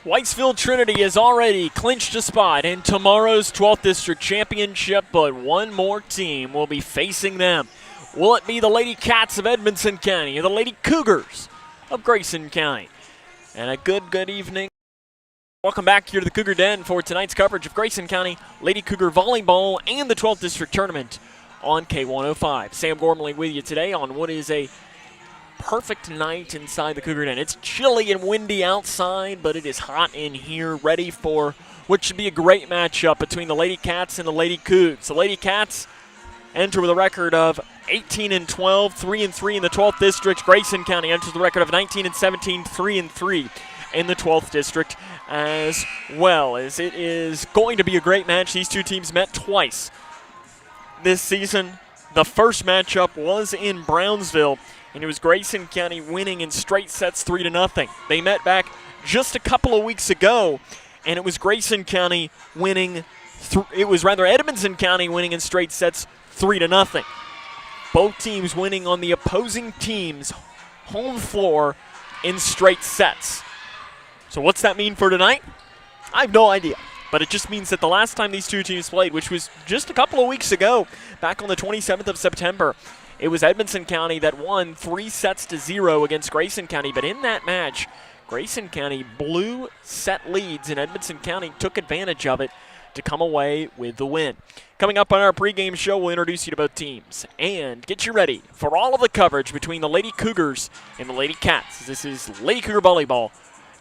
Whitesville Trinity has already clinched a spot in tomorrow's 12th District Championship, but one more team will be facing them. Will it be the Lady Cats of Edmonson County or the Lady Cougars of Grayson County? And a good evening. Welcome back here to the Cougar Den for tonight's coverage of Grayson County Lady Cougar Volleyball and the 12th District Tournament on K105. Sam Gormley with you today on what is a perfect night inside the Cougar Den. It's chilly and windy outside, but it is hot in here, ready for what should be a great matchup between the Lady Cats and the Lady Cougs. The Lady Cats enter with a record of 18-12, 3-3 in the 12th District. Grayson County enters the record of 19-17, 3-3 in the 12th District as well. As it is going to be a great match. These two teams met twice this season. The first matchup was in Brownsville, and it was Grayson County winning in straight sets 3-0. They met back just a couple of weeks ago, and it was Grayson County winning. Edmonson County winning in straight sets 3-0. Both teams winning on the opposing team's home floor in straight sets. So what's that mean for tonight? I have no idea. But it just means that the last time these two teams played, which was just a couple of weeks ago, back on the 27th of September, it was Edmonson County that won 3-0 against Grayson County. But in that match, Grayson County blew set leads, and Edmonson County took advantage of it to come away with the win. Coming up on our pregame show, we'll introduce you to both teams and get you ready for all of the coverage between the Lady Cougars and the Lady Cats. This is Lady Cougar Volleyball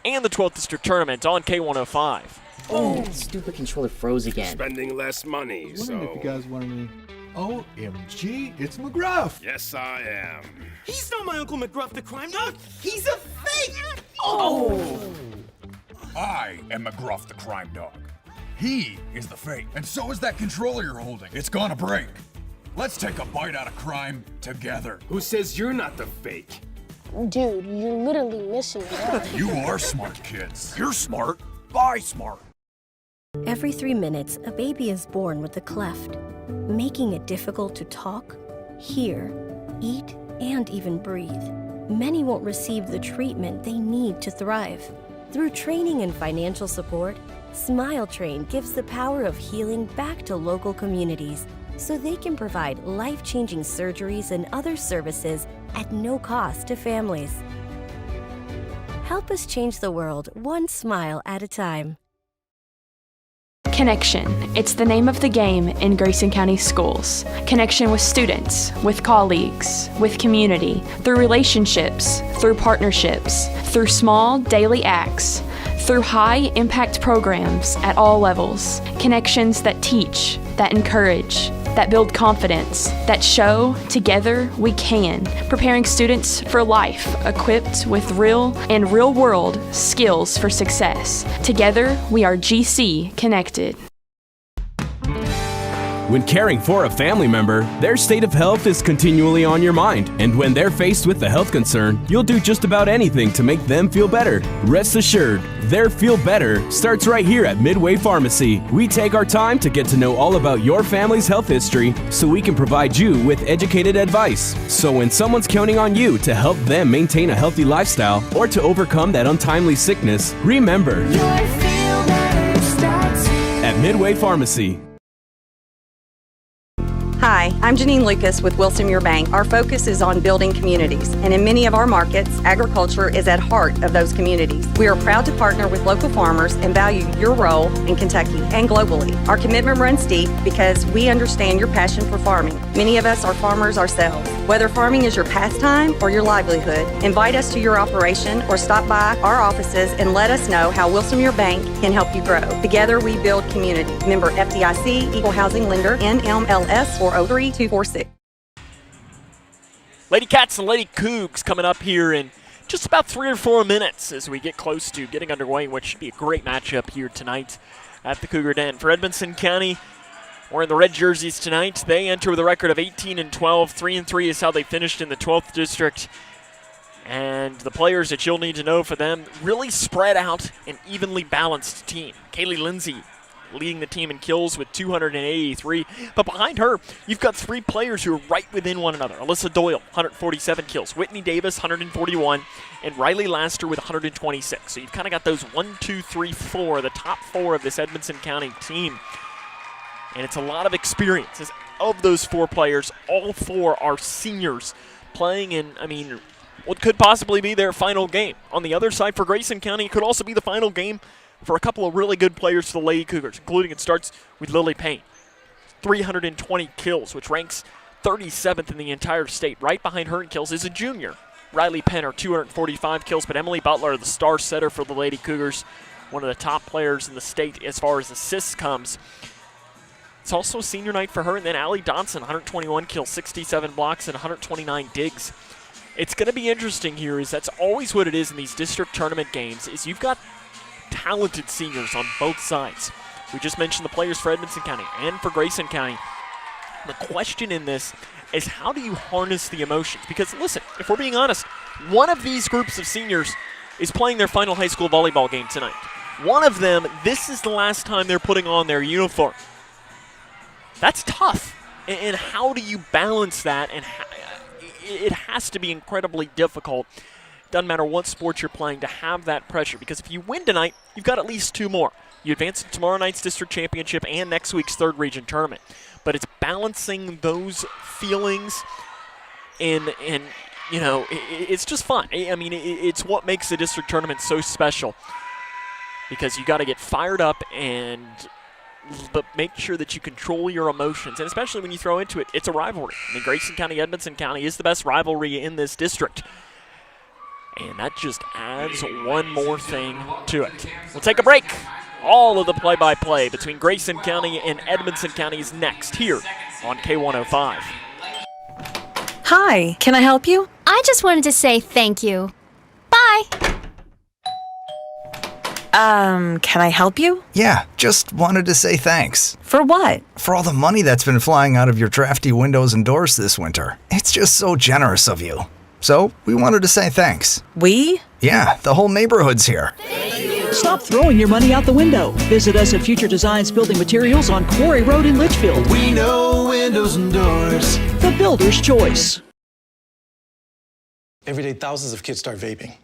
and the 12th District Tournament on K105. Oh, that stupid controller froze again. Spending less money, I was wondering if you guys wanted me. OMG, it's McGruff. Yes, I am. He's not my Uncle McGruff the crime dog. He's a fake. Oh! I am McGruff the crime dog. He is the fake, and so is that controller you're holding. It's gonna break. Let's take a bite out of crime together. Who says you're not the fake? Dude, you're literally missing it. You are smart, kids. You're smart. Buy smart. Every 3 minutes, a baby is born with a cleft, making it difficult to talk, hear, eat, and even breathe. Many won't receive the treatment they need to thrive. Through training and financial support, Smile Train gives the power of healing back to local communities so they can provide life-changing surgeries and other services at no cost to families. Help us change the world one smile at a time. Connection. It's the name of the game in Grayson County schools. Connection with students, with colleagues, with community, through relationships, through partnerships, through small daily acts, through high-impact programs at all levels. Connections that teach, that encourage, that build confidence, that show together we can, preparing students for life, equipped with real and real-world skills for success. Together, we are GC Connected. When caring for a family member, their state of health is continually on your mind. And when they're faced with a health concern, you'll do just about anything to make them feel better. Rest assured, their feel better starts right here at Midway Pharmacy. We take our time to get to know all about your family's health history so we can provide you with educated advice. So when someone's counting on you to help them maintain a healthy lifestyle or to overcome that untimely sickness, remember, your feel better starts here at Midway Pharmacy. Hi, I'm Janine Lucas with Wilson Muir Bank. Our focus is on building communities, and in many of our markets, agriculture is at heart of those communities. We are proud to partner with local farmers and value your role in Kentucky and globally. Our commitment runs deep because we understand your passion for farming. Many of us are farmers ourselves. Whether farming is your pastime or your livelihood, invite us to your operation or stop by our offices and let us know how Wilson Muir Bank can help you grow. Together we build community. Member FDIC, Equal Housing Lender, NMLS 400246. Lady Cats and Lady Cougs coming up here in just about 3 or 4 minutes as we get close to getting underway, which should be a great matchup here tonight at the Cougar Den. For Edmonson County, wearing the red jerseys tonight, they enter with a record of 18-12. 3-3 is how they finished in the 12th District. And the players that you'll need to know for them, really spread out and evenly balanced team. Kaylee Lindsay leading the team in kills with 283. But behind her, you've got 3 players who are right within one another. Alyssa Doyle, 147 kills. Whitney Davis, 141. And Riley Laster with 126. So you've kind of got those 1, 2, 3, 4, the top 4 of this Edmonson County team. And it's a lot of experience. Of those 4 players, all 4 are seniors playing in, what could possibly be their final game. On the other side for Grayson County, it could also be the final game for a couple of really good players for the Lady Cougars, including it starts with Lily Payne. 320 kills, which ranks 37th in the entire state. Right behind her in kills is a junior, Riley Penner, 245 kills, but Emily Butler, the star setter for the Lady Cougars, one of the top players in the state as far as assists comes. It's also a senior night for her, and then Allie Donson, 121 kills, 67 blocks, and 129 digs. It's going to be interesting here, is that's always what it is in these district tournament games, is you've got talented seniors on both sides. We just mentioned the players for Edmonson County and for Grayson County. The question in this is, how do you harness the emotions? Because listen, if we're being honest, one of these groups of seniors is playing their final high school volleyball game tonight. One of them, this is the last time they're putting on their uniform. That's tough. And how do you balance that? And it has to be incredibly difficult. Doesn't matter what sport you're playing, to have that pressure. Because if you win tonight, you've got at least 2 more. You advance to tomorrow night's district championship and next week's 3rd region tournament. But it's balancing those feelings, and it's just fun. It's what makes the district tournament so special, because you got to get fired up but make sure that you control your emotions, and especially when you throw into it, it's a rivalry. Grayson County, Edmonson County is the best rivalry in this district. And that just adds one more thing to it. We'll take a break. All of the play-by-play between Grayson County and Edmonson County is next here on K105. Hi, can I help you? I just wanted to say thank you. Bye. Can I help you? Yeah, just wanted to say thanks. For what? For all the money that's been flying out of your drafty windows and doors this winter. It's just so generous of you. So, we wanted to say thanks. We? Yeah, the whole neighborhood's here. Stop throwing your money out the window. Visit us at Future Designs Building Materials on Quarry Road in Litchfield. We know windows and doors. The builder's choice. Every day, thousands of kids start vaping.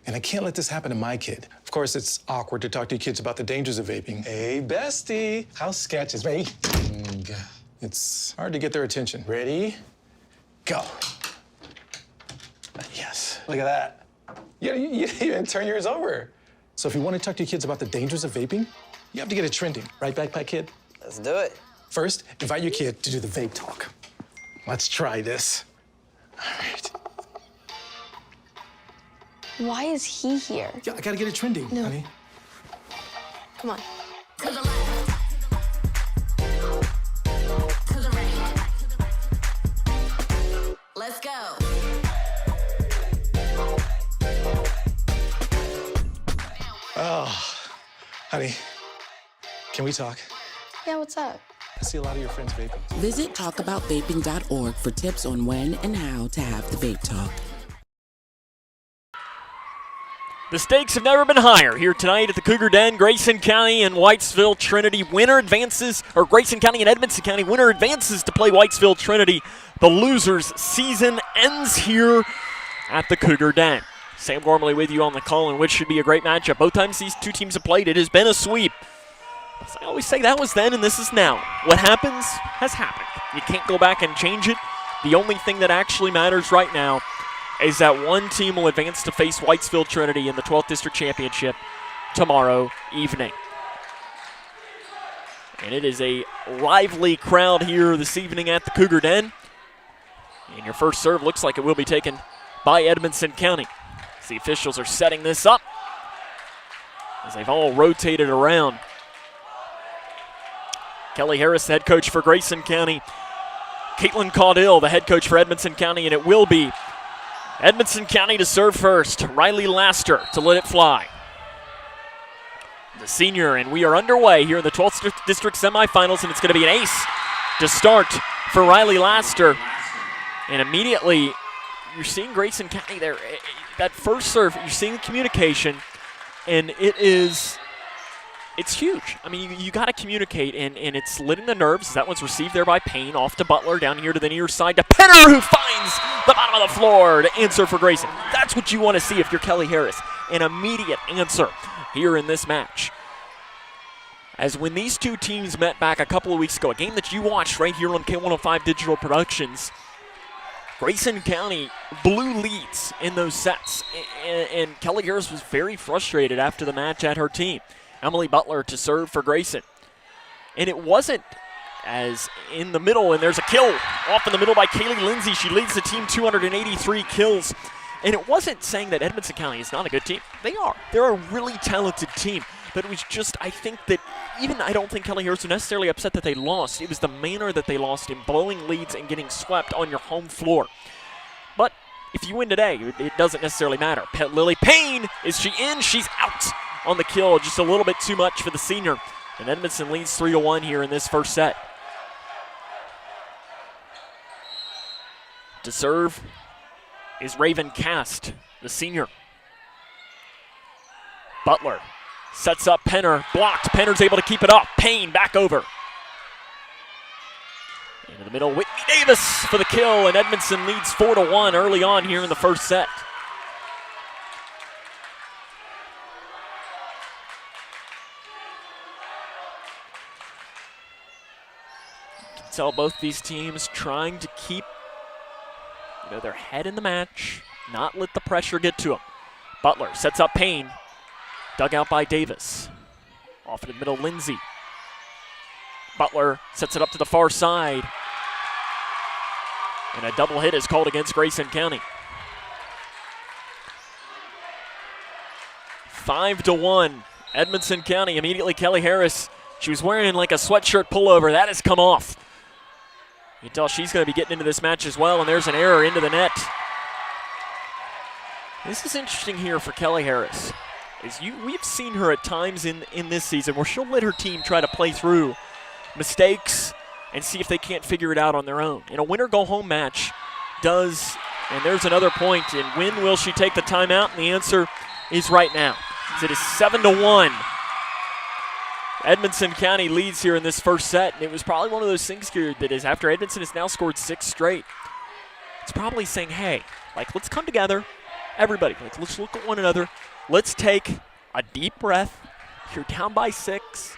And I can't let this happen to my kid. Of course, it's awkward to talk to kids about the dangers of vaping. Hey, bestie, how sketch is vaping? It's hard to get their attention. Ready? Go. Yes, look at that. You didn't turn yours over. So if you want to talk to your kids about the dangers of vaping, you have to get it trending. Right, backpack kid? Let's do it. First, invite your kid to do the vape talk. Let's try this. All right. Why is he here? Yeah, I gotta get it trending, honey. Come on. To the left. To the right. Let's go. Oh, honey, can we talk? Yeah, what's up? I see a lot of your friends vaping. Visit talkaboutvaping.org for tips on when and how to have the vape talk. The stakes have never been higher here tonight at the Cougar Den. Grayson County and Whitesville Trinity. Winner advances, or Grayson County and Edmonson County. Winner advances to play Whitesville Trinity. The losers' season ends here at the Cougar Den. Sam Gormley with you on the call, in which should be a great matchup. Both times these two teams have played, it has been a sweep. As I always say, that was then and this is now. What happens has happened. You can't go back and change it. The only thing that actually matters right now is that one team will advance to face Whitesville Trinity in the 12th District Championship tomorrow evening. And it is a lively crowd here this evening at the Cougar Den. And your first serve looks like it will be taken by Edmonson County. As the officials are setting this up, as they've all rotated around. Kelly Harris, the head coach for Grayson County. Caitlin Caudill, the head coach for Edmonson County, and it will be Edmonson County to serve first. Riley Laster to let it fly. The senior, and we are underway here in the 12th District Semifinals, and it's going to be an ace to start for Riley Laster. And immediately, you're seeing Grayson County there. That first serve, you're seeing the communication, and it is it's huge. I mean, you got to communicate, and it's letting the nerves. That one's received there by Payne. Off to Butler, down here to the near side to Penner, who finds the bottom of the floor to answer for Grayson. That's what you want to see if you're Kelly Harris. An immediate answer here in this match. As when these two teams met back a couple of weeks ago, a game that you watched right here on K105 Digital Productions, Grayson County blew leads in those sets, and Kelly Harris was very frustrated after the match at her team. Emily Butler to serve for Grayson. And it wasn't as in the middle, and there's a kill off in the middle by Kaylee Lindsay. She leads the team 283 kills. And it wasn't saying that Edmonson County is not a good team. They are. They're a really talented team. But it was just, I think that I don't think Kelly Harris was necessarily upset that they lost. It was the manner that they lost in blowing leads and getting swept on your home floor. But if you win today, it doesn't necessarily matter. Lily Payne, is she in? She's out on the kill. Just a little bit too much for the senior. And Edmonton leads 3-1 here in this first set. To serve is Raven Cast, the senior. Butler sets up Penner, blocked. Penner's able to keep it up. Payne back over. Into the middle, Whitney Davis for the kill, and Edmonton leads 4-1 early on here in the first set. You can tell both these teams trying to keep their head in the match, not let the pressure get to them. Butler sets up Payne. Dug out by Davis. Off in the middle, Lindsay. Butler sets it up to the far side. And a double hit is called against Grayson County. 5-1. Edmonson County. Immediately Kelly Harris. She was wearing like a sweatshirt pullover. That has come off. You can tell she's going to be getting into this match as well, and there's an error into the net. This is interesting here for Kelly Harris. We've seen her at times in this season where she'll let her team try to play through mistakes and see if they can't figure it out on their own. In a winner-go-home match does, and there's another point, and when will she take the timeout? And the answer is right now. It is 7-1. Edmonson County leads here in this first set, and it was probably one of those things here that is after Edmonton has now scored 6 straight, it's probably saying, hey, let's come together, everybody, let's look at one another. Let's take a deep breath. You're down by 6.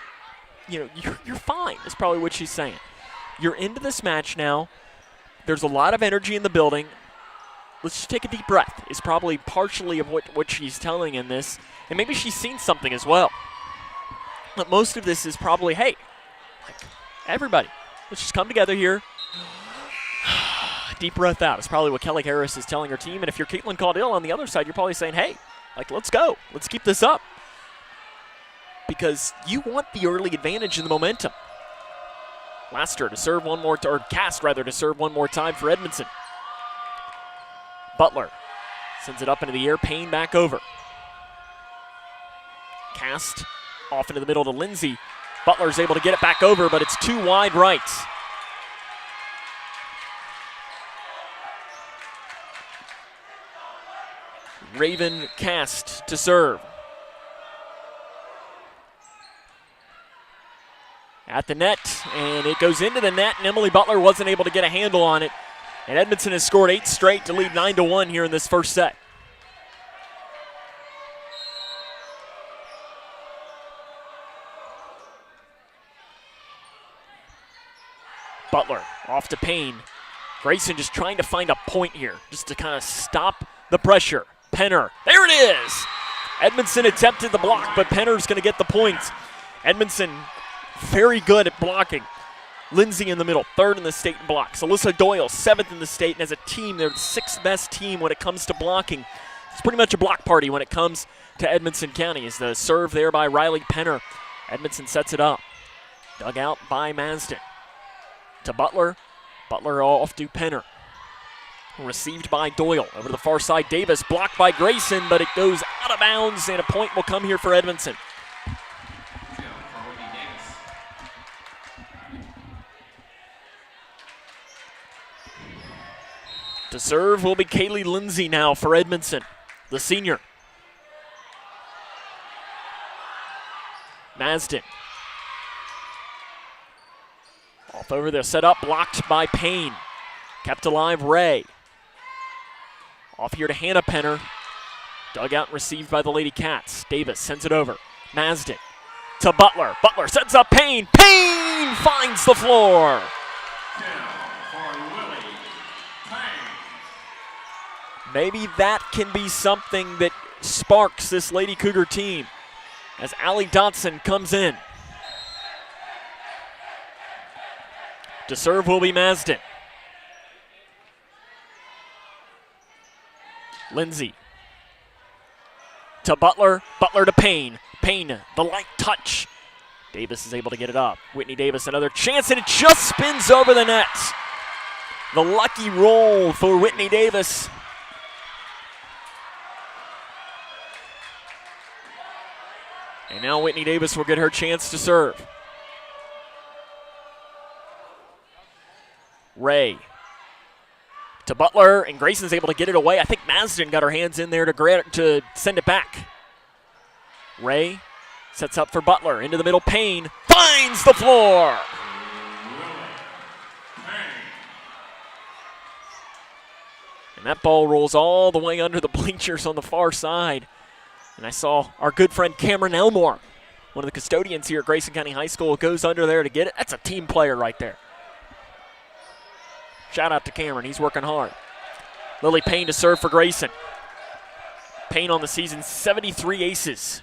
You're fine, is probably what she's saying. You're into this match now. There's a lot of energy in the building. Let's just take a deep breath is probably partially of what she's telling in this. And maybe she's seen something as well. But most of this is probably, hey, everybody, let's just come together here. Deep breath out is probably what Kelly Harris is telling her team. And if you're Caitlin Caudill on the other side, you're probably saying, hey, let's go. Let's keep this up. Because you want the early advantage in the momentum. Laster to serve one more, or Cast rather, to serve one more time for Edmonton. Butler sends it up into the air. Payne back over. Cast off into the middle to Lindsay. Butler's able to get it back over, but it's too wide right. Raven Cast to serve. At the net, and it goes into the net, and Emily Butler wasn't able to get a handle on it. And Edmonton has scored 8 straight to lead 9-1 here in this first set. Butler off to Payne. Grayson just trying to find a point here, just to kind of stop the pressure. Penner, there it is! Edmonton attempted the block, but Penner's going to get the points. Edmonton very good at blocking. Lindsay in the middle, 3rd in the state in blocks. Alyssa Doyle, 7th in the state, and as a team, they're the 6th best team when it comes to blocking. It's pretty much a block party when it comes to Edmonson County. Is the serve there by Riley Penner. Edmonton sets it up. Dug out by Masden. To Butler. Butler off to Penner. Received by Doyle. Over to the far side, Davis blocked by Grayson, but it goes out of bounds, and a point will come here for Edmonton. To serve will be Kaylee Lindsay now for Edmonton, the senior. Masden. Off over there, set up, blocked by Payne. Kept alive, Ray. Off here to Hannah Penner. Dug out and received by the Lady Cats. Davis sends it over. Masden to Butler. Butler sets up Payne. Payne finds the floor. Maybe that can be something that sparks this Lady Cougar team as Allie Dotson comes in. To serve will be Masden. Lindsay to Butler. Butler to Payne. Payne, the light touch. Davis is able to get it up. Whitney Davis, another chance, and it just spins over the net. The lucky roll for Whitney Davis. And now Whitney Davis will get her chance to serve. Ray to Butler, and Grayson's able to get it away. I think Masden got her hands in there to send it back. Ray sets up for Butler, into the middle, Payne finds the floor. And that ball rolls all the way under the bleachers on the far side. And I saw our good friend Cameron Elmore, one of the custodians here at Grayson County High School, goes under there to get it. That's a team player right there. Shout out to Cameron, he's working hard. Lily Payne to serve for Grayson. Payne on the season, 73 aces.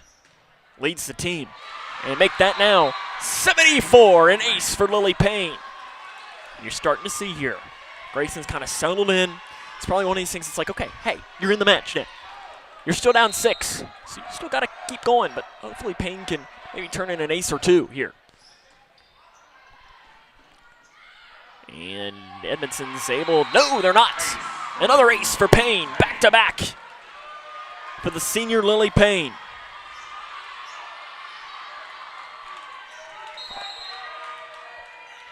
Leads the team. And make that now 74, an ace for Lily Payne. You're starting to see here, Grayson's kind of settled in. It's probably one of these things that's like, okay, hey, you're in the match now. You're still down 6, so you still got to keep going, but hopefully Payne can maybe turn in an ace or two here. And Edmondson's able, no, they're not. Another ace for Payne, back-to-back for the senior Lily Payne.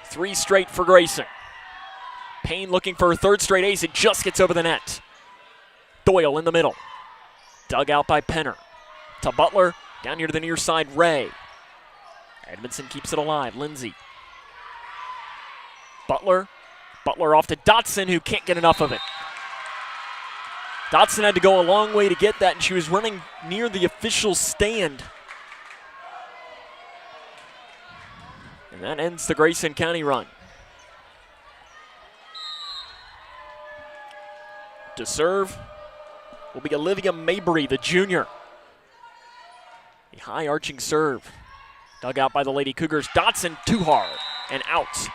Three straight for Grayson. Payne looking for her third straight ace, it just gets over the net. Doyle in the middle. Dug out by Penner. To Butler, down here to the near side, Ray. Edmondson keeps it alive, Lindsay. Butler off to Dotson, who can't get enough of it. Dotson had to go a long way to get that, and she was running near the official stand. And that ends the Grayson County run. To serve will be Olivia Mabry, the junior. A high arching serve. Dug out by the Lady Cougars. Dotson too hard and out.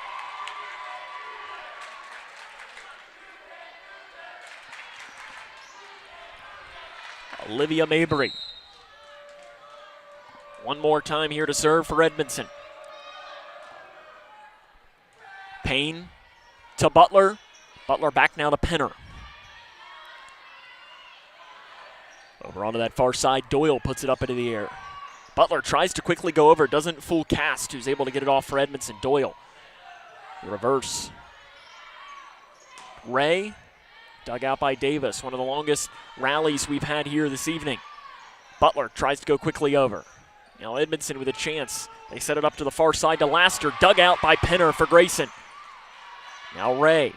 Olivia Mabry. One more time here to serve for Edmondson. Payne to Butler. Butler back now to Penner. Over onto that far side, Doyle puts it up into the air. Butler tries to quickly go over, doesn't fool Cast, who's able to get it off for Edmondson. Doyle, reverse. Ray, dug out by Davis, one of the longest rallies we've had here this evening. Butler tries to go quickly over. Now Edmondson with a chance. They set it up to the far side to Laster, dug out by Penner for Grayson. Now Ray.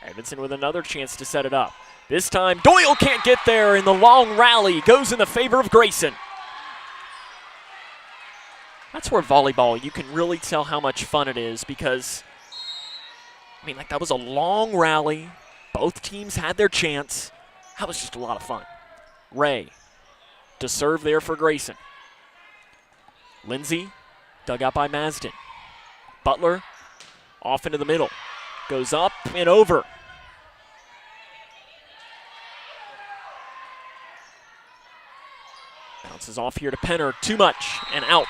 Edmondson with another chance to set it up. This time, Doyle can't get there, and the long rally goes in the favor of Grayson. That's where volleyball, you can really tell how much fun it is because, I mean, like that was a long rally. Both teams had their chance. That was just a lot of fun. Ray to serve there for Grayson. Lindsay, dug out by Masden. Butler off into the middle. Goes up and over. Bounces off here to Penner, too much, and out.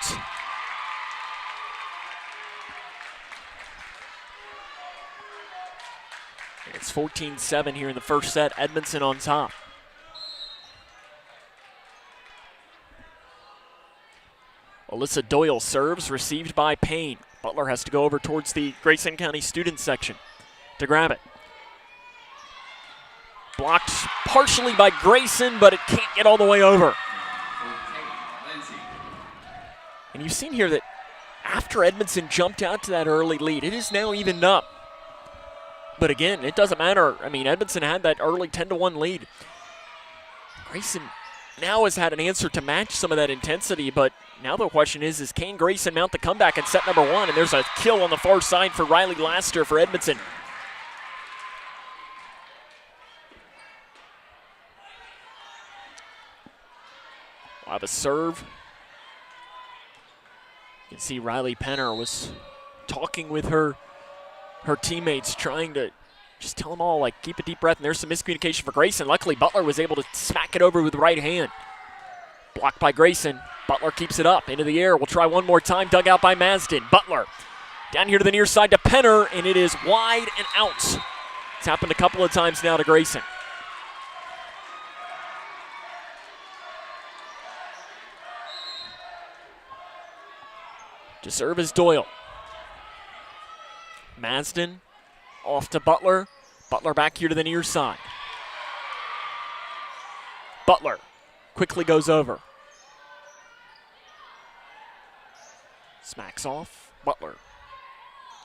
It's 14-7 here in the first set. Edmondson on top. Alyssa Doyle serves, received by Payne. Butler has to go over towards the Grayson County student section to grab it. Blocked partially by Grayson, but it can't get all the way over. And you've seen here that after Edmonson jumped out to that early lead, it is now evened up. But again, it doesn't matter. I mean, Edmonson had that early 10-1 lead. Grayson now has had an answer to match some of that intensity, but now the question is can Grayson mount the comeback in set number 1? And there's a kill on the far side for Riley Laster for Edmonton. We'll have a serve. You can see Riley Penner was talking with her teammates, trying to just tell them all, like, keep a deep breath. And there's some miscommunication for Grayson. Luckily, Butler was able to smack it over with the right hand. Blocked by Grayson. Butler keeps it up into the air. We'll try one more time. Dug out by Masden. Butler down here to the near side to Penner, and it is wide and out. It's happened a couple of times now to Grayson. To serve is Doyle. Masden off to Butler. Butler back here to the near side. Butler quickly goes over. Smacks off. Butler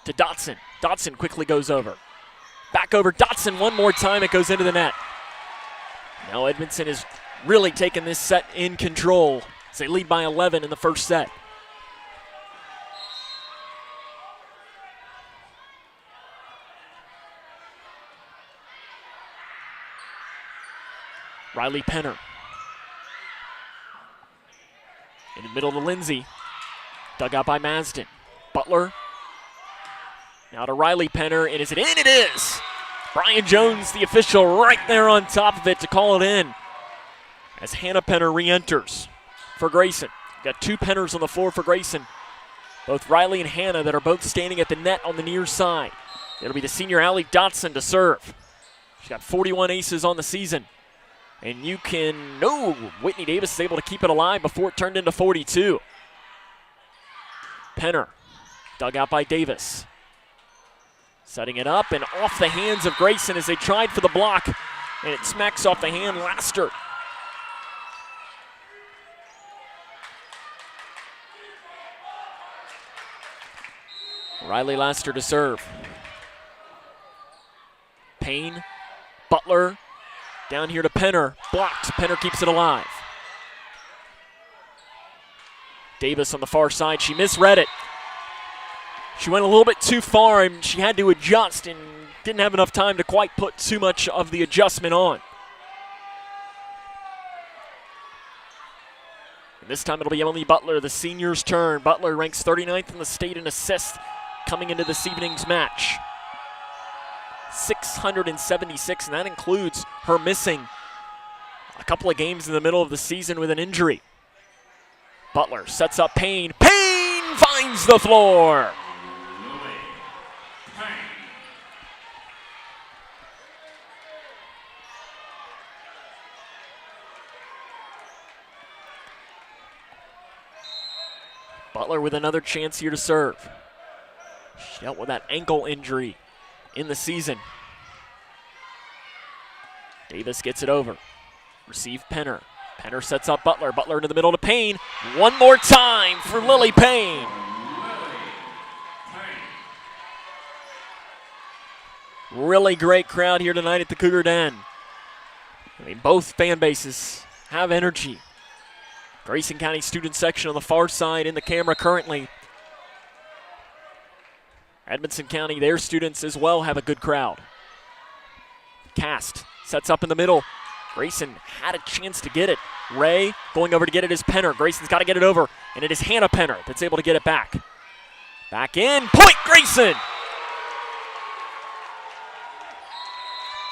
to Dotson. Dotson quickly goes over. Back over Dotson one more time. It goes into the net. Now Edmonton is really taking this set in control as they lead by 11 in the first set. Riley Penner. In the middle to Lindsay. Dug out by Masden. Butler. Now to Riley Penner. And is it in? It is! Brian Jones, the official, right there on top of it to call it in. As Hannah Penner re-enters for Grayson. Got two Penners on the floor for Grayson. Both Riley and Hannah that are both standing at the net on the near side. It'll be the senior Allie Dotson to serve. She's got 41 aces on the season. And you can know Whitney Davis is able to keep it alive before it turned into 42. Penner, dug out by Davis. Setting it up and off the hands of Grayson as they tried for the block. And it smacks off the hand. Laster. Riley Laster to serve. Payne, Butler. Down here to Penner, blocked. Penner keeps it alive. Davis on the far side, she misread it. She went a little bit too far and she had to adjust and didn't have enough time to quite put too much of the adjustment on. And this time it'll be Emily Butler, the senior's turn. Butler ranks 39th in the state in assists coming into this evening's match. 676, and that includes her missing a couple of games in the middle of the season with an injury. Butler sets up Payne. Payne finds the floor. Butler with another chance here to serve. She dealt with that ankle injury in the season. Davis gets it over. Receive Penner. Penner sets up Butler. Butler into the middle to Payne. One more time for Lily Payne. Really great crowd here tonight at the Cougar Den. I mean, both fan bases have energy. Grayson County student section on the far side in the camera currently. Edmonson County, their students as well have a good crowd. Cast sets up in the middle. Grayson had a chance to get it. Ray going over to get it is Penner. Grayson's got to get it over, and it is Hannah Penner that's able to get it back. Back in, point Grayson!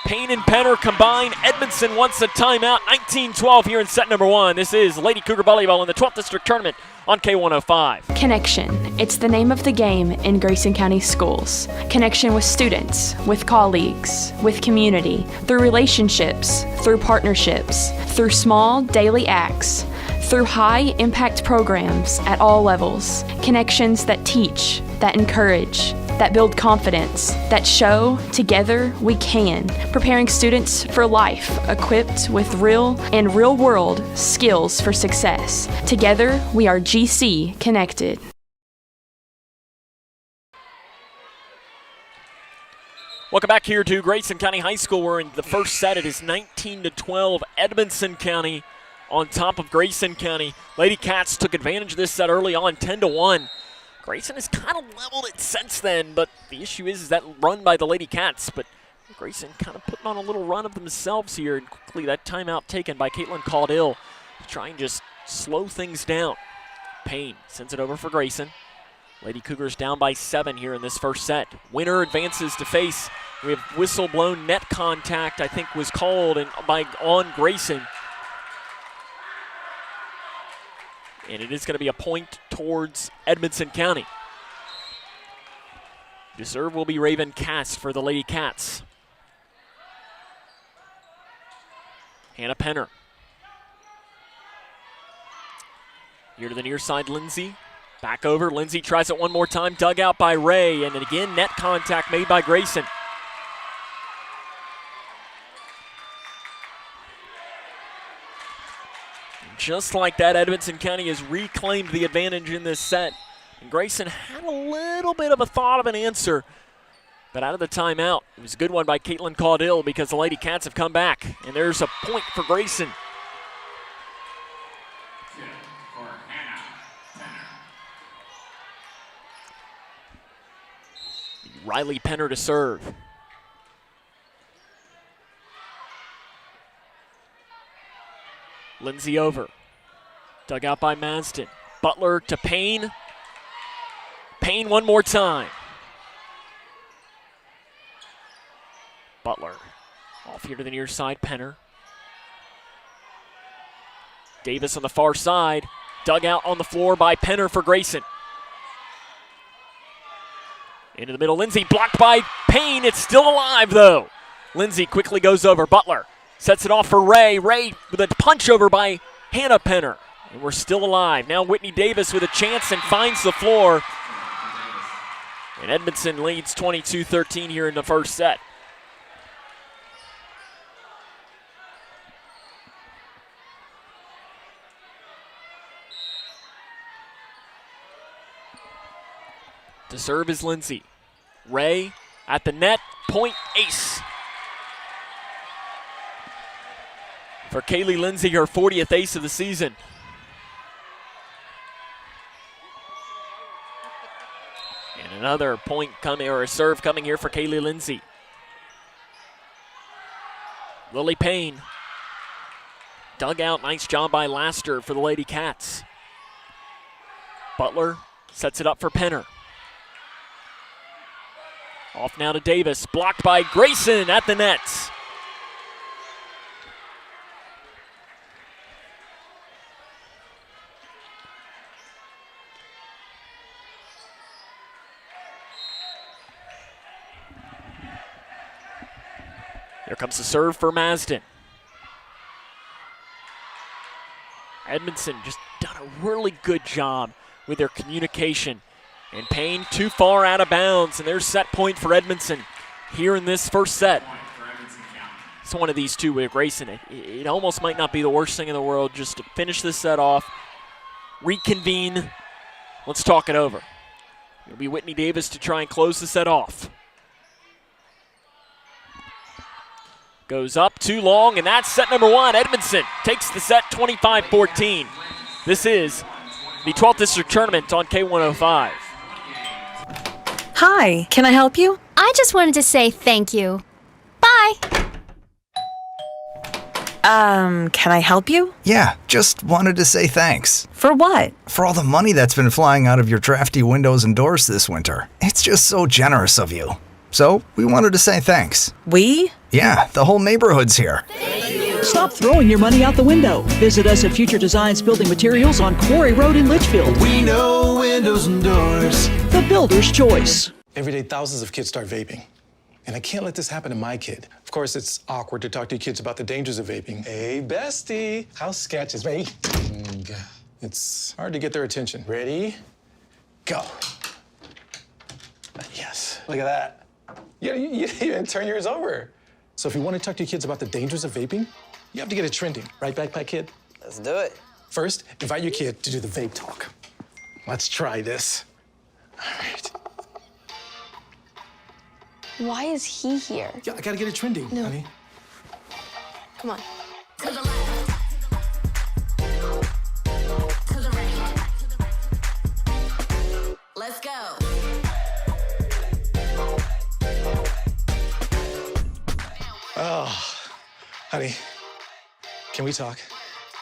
Payne and Penner combine. Edmonson wants a timeout. 19-12 here in set number 1. This is Lady Cougar Volleyball in the 12th District Tournament on K105. Connection. It's the name of the game in Grayson County schools. Connection with students, with colleagues, with community, through relationships, through partnerships, through small daily acts, through high-impact programs at all levels. Connections that teach, that encourage, that build confidence, that show together we can, preparing students for life, equipped with real and real-world skills for success. Together, we are GC Connected. Welcome back here to Grayson County High School. We're in the first set. It is 19-12. Edmonson County on top of Grayson County. Lady Cats took advantage of this set early on, 10-1. Grayson has kind of leveled it since then, but the issue is that run by the Lady Cats. But Grayson kind of putting on a little run of themselves here, and quickly that timeout taken by Caitlin Caudill to try and just slow things down. Payne sends it over for Grayson. Lady Cougars down by 7 here in this first set. Winner advances to face. We have whistle-blown net contact, I think, was called on Grayson. And it is going to be a point towards Edmonson County. The serve will be Raven Cass for the Lady Cats. Hannah Penner. Here to the near side, Lindsay. Back over, Lindsay tries it one more time, dug out by Ray, and then again, net contact made by Grayson. Just like that, Edmonson County has reclaimed the advantage in this set. And Grayson had a little bit of a thought of an answer, but out of the timeout, it was a good one by Caitlin Caudill because the Lady Cats have come back, and there's a point for Grayson. Riley Penner to serve. Lindsay over. Dug out by Masden. Butler to Payne. Payne one more time. Butler off here to the near side, Penner. Davis on the far side. Dug out on the floor by Penner for Grayson. Into the middle, Lindsay blocked by Payne. It's still alive though. Lindsay quickly goes over. Butler sets it off for Ray. Ray with a punch over by Hannah Penner. And we're still alive. Now Whitney Davis with a chance and finds the floor. And Edmonson leads 22-13 here in the first set. To serve is Lindsay. Ray at the net, point ace. For Kaylee Lindsay, her 40th ace of the season. And another point coming, or a serve coming here for Kaylee Lindsay. Lily Payne. Dug out, nice job by Laster for the Lady Cats. Butler sets it up for Penner. Off now to Davis, blocked by Grayson at the nets. Here comes the serve for Masden. Edmonson just done a really good job with their communication. And Payne too far out of bounds, and there's set point for Edmonson here in this first set. It's one of these two with Grayson. It almost might not be the worst thing in the world just to finish this set off, reconvene, let's talk it over. It'll be Whitney Davis to try and close the set off. Goes up too long, and that's set number one. Edmonson takes the set 25-14. This is the 12th District Tournament on K105. Hi, can I help you? I just wanted to say thank you. Bye. Can I help you? Yeah, just wanted to say thanks. For what? For all the money that's been flying out of your drafty windows and doors this winter. It's just so generous of you. So, we wanted to say thanks. We? Yeah, the whole neighborhood's here. Stop throwing your money out the window. Visit us at Future Designs Building Materials on Quarry Road in Litchfield. We know windows and doors. The builder's choice. Every day, thousands of kids start vaping. And I can't let this happen to my kid. Of course, it's awkward to talk to kids about the dangers of vaping. Hey, bestie, how sketch is vaping? It's hard to get their attention. Ready? Go. Yes. Look at that. You didn't even turn yours over. So if you want to talk to your kids about the dangers of vaping, you have to get it trending. Right, Backpack Kid? Let's do it. First, invite your kid to do the vape talk. Let's try this. All right. Why is he here? Yeah, I gotta get it trending, honey. Come on. To the left. To the right. Let's go. Oh, honey, can we talk?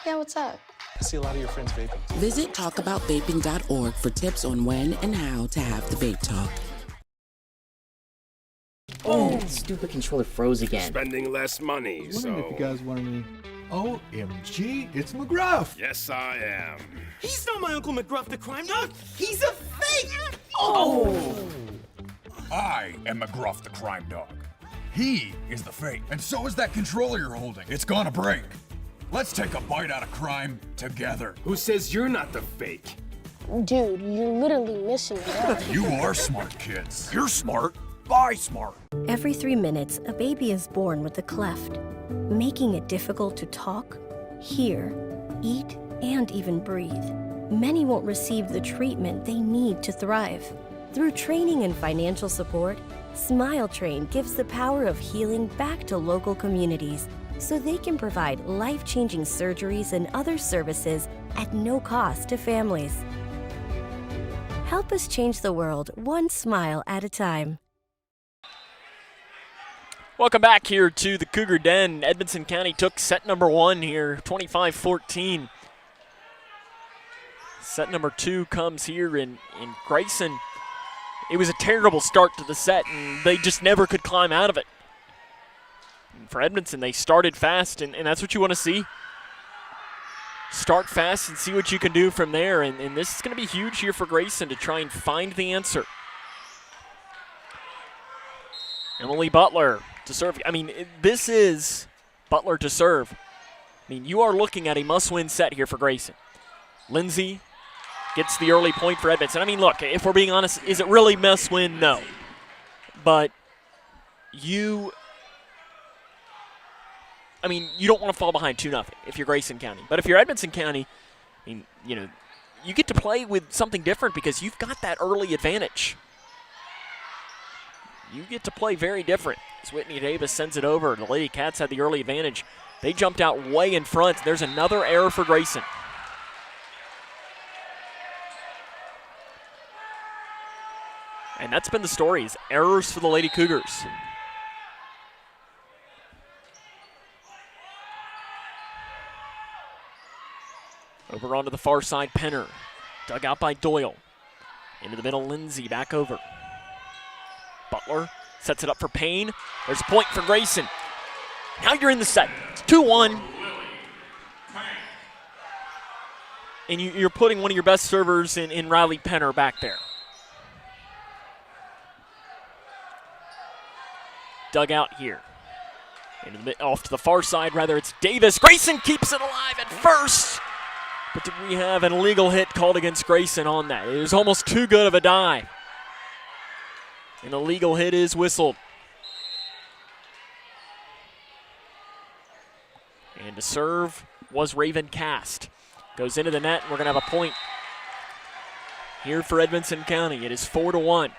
Yeah, what's up? I see a lot of your friends vaping. Visit talkaboutVaping.org for tips on when and how to have the vape talk. Oh, that stupid controller froze again. Spending less money, I was wondering if you guys wanted me. OMG, it's McGruff! Yes, I am. He's not my Uncle McGruff the crime dog. He's a fake. I am McGruff the crime dog. He is the fake, and so is that controller you're holding. It's gonna break. Let's take a bite out of crime together. Who says you're not the fake? Dude, you're literally missing it. You are smart, kids. You're smart. Buy smart. Every 3 minutes, a baby is born with a cleft, making it difficult to talk, hear, eat, and even breathe. Many won't receive the treatment they need to thrive. Through training and financial support, Smile Train gives the power of healing back to local communities so they can provide life-changing surgeries and other services at no cost to families. Help us change the world one smile at a time. Welcome back here to the Cougar Den. Edmonson County took set number 1 here, 25-14. Set number 2 comes here in Grayson. It was a terrible start to the set, and they just never could climb out of it. And for Edmonson, they started fast, and that's what you want to see. Start fast and see what you can do from there, and this is going to be huge here for Grayson to try and find the answer. Emily Butler to serve. I mean, this is Butler to serve. I mean, you are looking at a must-win set here for Grayson. Lindsay gets the early point for Edmonton. I mean, look, if we're being honest, is it really must-win? No. But you don't want to fall behind 2-0 if you're Grayson County. But if you're Edmonson County, I mean, you get to play with something different because you've got that early advantage. You get to play very different. As Whitney Davis sends it over, the Lady Cats had the early advantage. They jumped out way in front. There's another error for Grayson. And that's been the story, is errors for the Lady Cougars. Over onto the far side, Penner. Dug out by Doyle. Into the middle, Lindsay, back over. Butler sets it up for Payne. There's a point for Grayson. Now you're in the set. It's 2-1. And you're putting one of your best servers in Riley Penner back there. Dug out here. Off to the far side, rather, it's Davis. Grayson keeps it alive at first. But did we have an illegal hit called against Grayson on that? It was almost too good of a dive. An illegal hit is whistled. And to serve was Raven Cast. Goes into the net, and we're going to have a point here for Edmonson County. It is 4-1.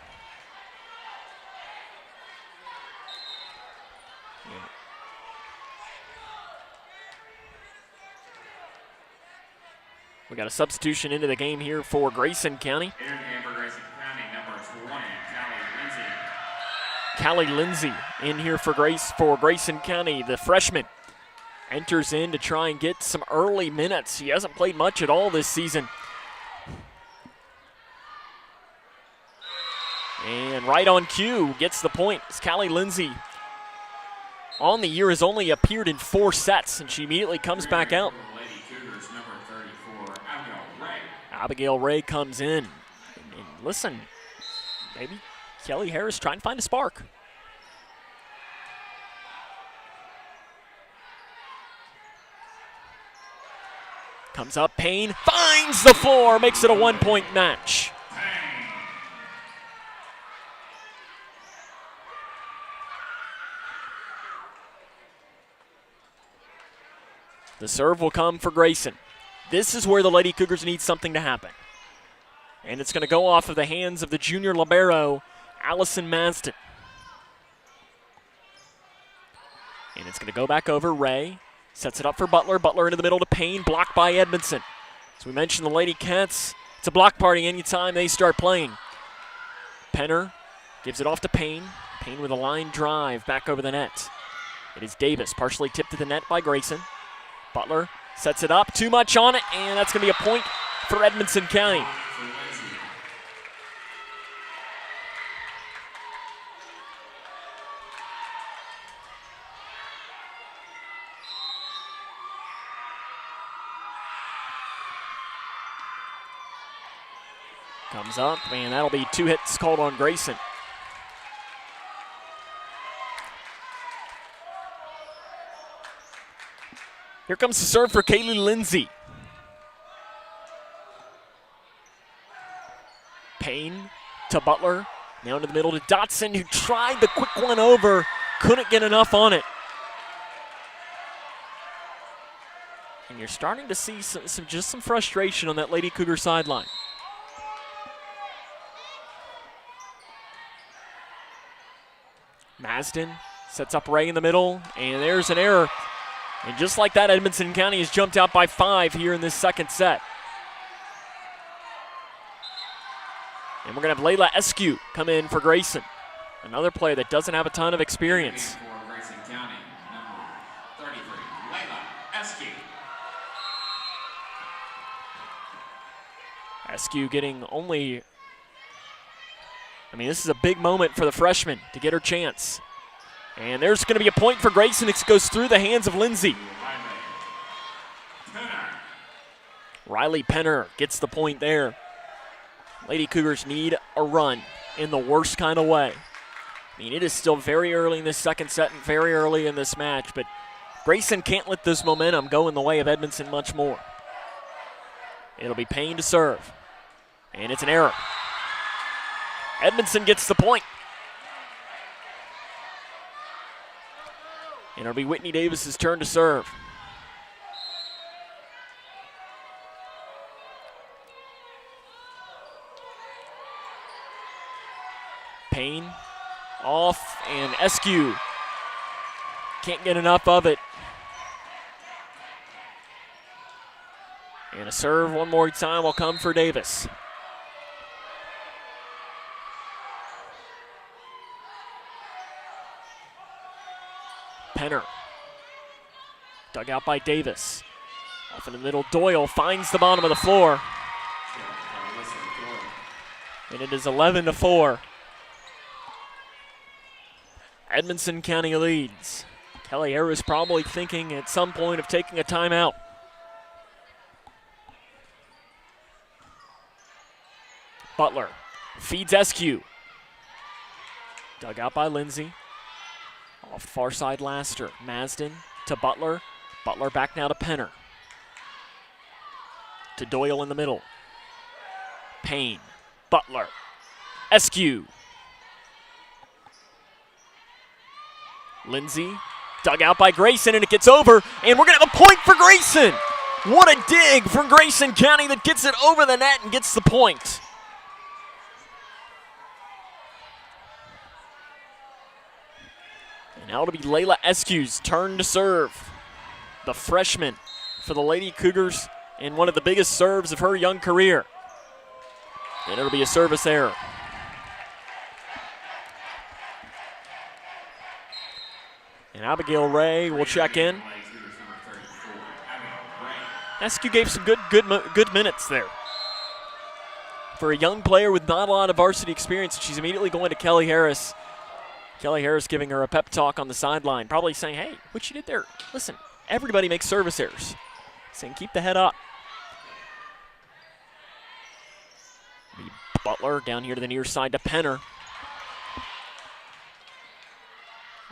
We got a substitution into the game here for Grayson County. Callie Lindsay in here for Grayson County. The freshman enters in to try and get some early minutes. He hasn't played much at all this season. And right on cue, gets the point. It's Callie Lindsay. On the year has only appeared in 4 sets, and she immediately comes back out. Abigail Ray comes in. And listen, maybe Kelly Harris trying to find a spark. Comes up, Payne finds the floor, makes it a 1-point match. The serve will come for Grayson. This is where the Lady Cougars need something to happen. And it's going to go off of the hands of the junior libero, Allison Masden. And it's going to go back over. Ray sets it up for Butler. Butler into the middle to Payne, blocked by Edmondson. As we mentioned, the Lady Cats, it's a block party anytime they start playing. Penner gives it off to Payne. Payne with a line drive back over the net. It is Davis, partially tipped to the net by Grayson. Butler sets it up, too much on it, and that's going to be a point for Edmonson County. Comes up, and that'll be 2 hits called on Grayson. Here comes the serve for Kaylee Lindsay. Payne to Butler, now into the middle to Dotson, who tried the quick one over, couldn't get enough on it. And you're starting to see some frustration on that Lady Cougar sideline. Masden sets up Ray in the middle, and there's an error. And just like that, Edmonson County has jumped out by 5 here in this second set. And we're going to have Layla Eskew come in for Grayson, another player that doesn't have a ton of experience. For Grayson County, number 33, Layla Eskew. Eskew getting only, this is a big moment for the freshman to get her chance. And there's going to be a point for Grayson. It goes through the hands of Lindsay. Riley Penner gets the point there. Lady Cougars need a run in the worst kind of way. It is still very early in this second set and very early in this match, but Grayson can't let this momentum go in the way of Edmonson much more. It'll be Payne to serve, and it's an error. Edmonson gets the point. And it'll be Whitney Davis's turn to serve. Payne off, and Eskew can't get enough of it. And a serve one more time will come for Davis. Penner, dug out by Davis. Off in the middle, Doyle finds the bottom of the floor. And it is 11-4. Edmonson County leads. Kelly Harris probably thinking at some point of taking a timeout. Butler feeds Eskew. Dug out by Lindsay. Off far side Laster. Masden to Butler. Butler back now to Penner. To Doyle in the middle. Payne. Butler. Eskew. Lindsay dug out by Grayson, and it gets over, and we're going to have a point for Grayson. What a dig from Grayson County that gets it over the net and gets the point. And now it'll be Layla Eskew's turn to serve. The freshman for the Lady Cougars in one of the biggest serves of her young career. And it'll be a service error. And Abigail Ray will check in. Eskew gave some good minutes there. For a young player with not a lot of varsity experience, she's immediately going to Kelly Harris. Kelly Harris giving her a pep talk on the sideline, probably saying, hey, what you did there, listen, everybody makes service errors. Saying keep the head up. Butler down here to the near side to Penner.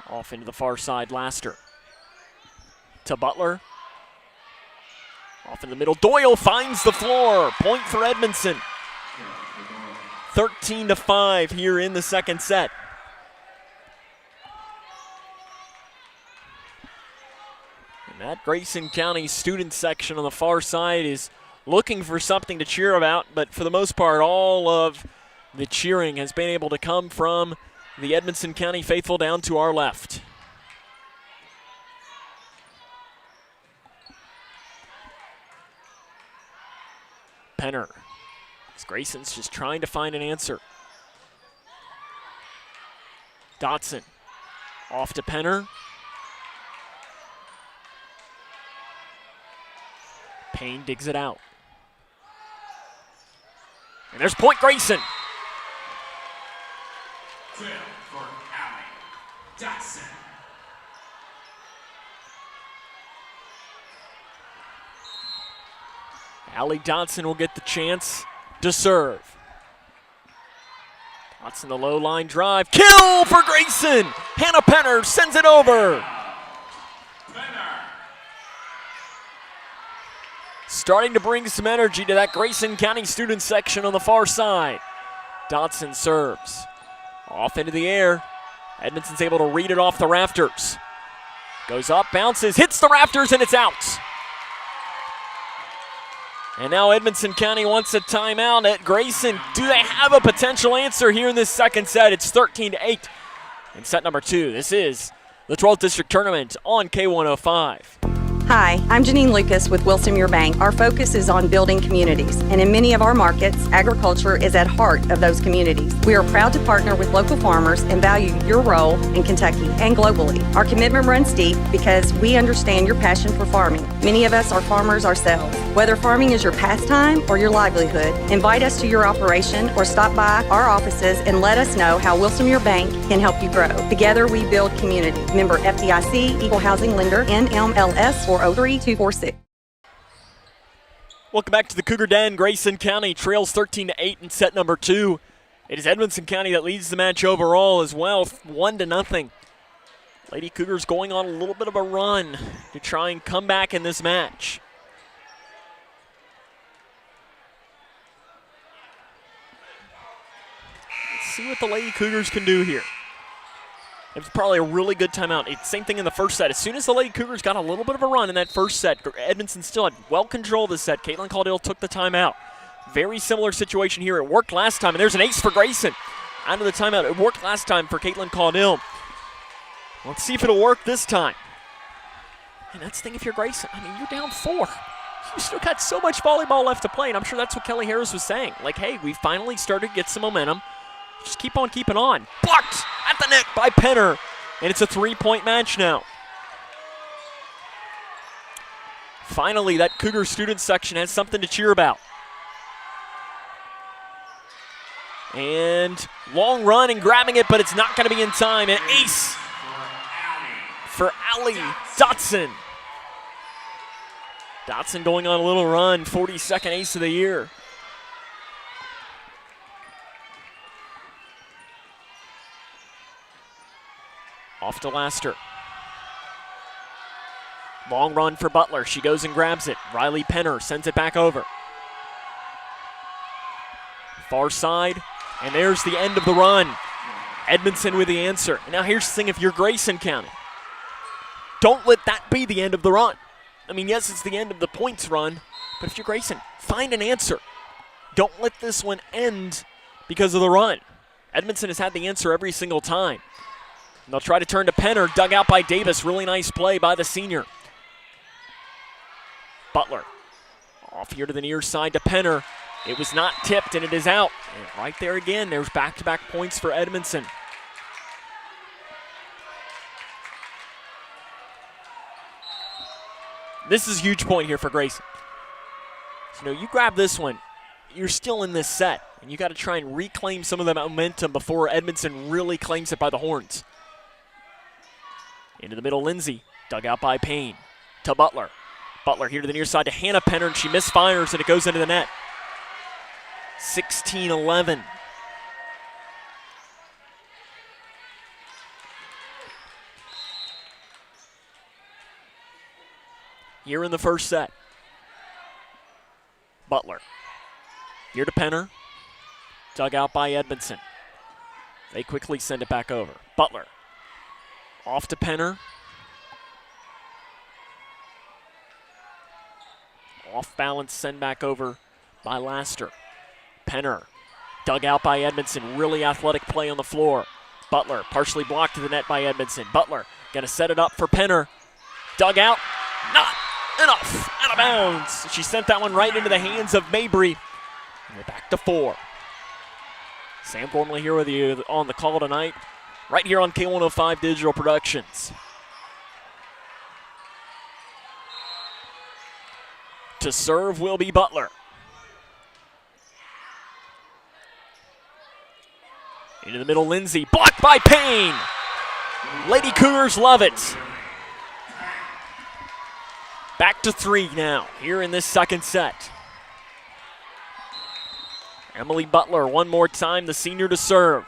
Off into the far side, Laster. To Butler. Off in the middle, Doyle finds the floor. Point for Edmonson. 13-5 here in the second set. And That Grayson County student section on the far side is looking for something to cheer about, but for the most part, all of the cheering has been able to come from the Edmonson County faithful down to our left. Penner. Grayson's just trying to find an answer. Dotson off to Penner. Payne digs it out. And there's point Grayson. For Allie Dotson. Allie Dotson will get the chance to serve. Dotson the low line drive. Kill for Grayson. Hannah Penner sends it over. Starting to bring some energy to that Grayson County student section on the far side. Dotson serves. Off into the air. Edmonson's able to read it off the rafters. Goes up, bounces, hits the rafters, and it's out. And now Edmonson County wants a timeout at Grayson. Do they have a potential answer here in this second set? It's 13-8 in set number 2. This is the 12th District Tournament on K105. Hi, I'm Janine Lucas with Wilson Muir Bank. Our focus is on building communities, and in many of our markets, agriculture is at heart of those communities. We are proud to partner with local farmers and value your role in Kentucky and globally. Our commitment runs deep because we understand your passion for farming. Many of us are farmers ourselves. Whether farming is your pastime or your livelihood, invite us to your operation or stop by our offices and let us know how Wilson Muir Bank can help you grow. Together we build community. Member FDIC, Equal Housing Lender, NMLS 403246. Welcome back to the Cougar Den. Grayson County trails 13-8 in set number 2. It is Edmonson County that leads the match overall as well, 1-0. Lady Cougars going on a little bit of a run to try and come back in this match. Let's see what the Lady Cougars can do here. It was probably a really good timeout. It's same thing in the first set. As soon as the Lady Cougars got a little bit of a run in that first set, Edmonson still had well control of this set. Caitlin Caudill took the timeout. Very similar situation here. It worked last time, and there's an ace for Grayson. Out of the timeout. It worked last time for Caitlin Caudill. Let's see if it'll work this time. And that's the thing if you're Grayson. I mean, you're down 4. You still got so much volleyball left to play, and I'm sure that's what Kelly Harris was saying. Like, hey, we finally started to get some momentum. Just keep on keeping on. Blocked at the net by Penner. And it's a 3-point match now. Finally, that Cougar student section has something to cheer about. And long run and grabbing it, but it's not going to be in time. An ace for Allie Dotson. Dotson going on a little run, 42nd ace of the year. Off to Laster. Long run for Butler. She goes and grabs it. Riley Penner sends it back over. Far side, and there's the end of the run. Edmonson with the answer. And now here's the thing, if you're Grayson County, don't let that be the end of the run. I mean, yes, it's the end of the points run, but if you're Grayson, find an answer. Don't let this one end because of the run. Edmonson has had the answer every single time. And they'll try to turn to Penner, dug out by Davis. Really nice play by the senior. Butler off here to the near side to Penner. It was not tipped, and it is out. And right there again, there's back-to-back points for Edmonson. This is a huge point here for Grayson. So, you grab this one, you're still in this set, and you got to try and reclaim some of the momentum before Edmonson really claims it by the horns. Into the middle, Lindsay, dug out by Payne, to Butler. Butler here to the near side to Hannah Penner, and she misfires, and it goes into the net. 16-11. Here in the first set. Butler. Here to Penner. Dug out by Edmonson. They quickly send it back over. Butler. Off to Penner. Off balance, send back over by Laster. Penner, dug out by Edmondson. Really athletic play on the floor. Butler, partially blocked to the net by Edmondson. Butler, gonna set it up for Penner. Dug out, not enough, out of bounds. She sent that one right into the hands of Mabry. And we're back to 4. Sam Gormley here with you on the call tonight, right here on K105 Digital Productions. To serve will be Butler. Into the middle, Lindsay, blocked by Payne. Lady Cougars love it. Back to 3 now, here in this second set. Emily Butler, one more time, the senior to serve.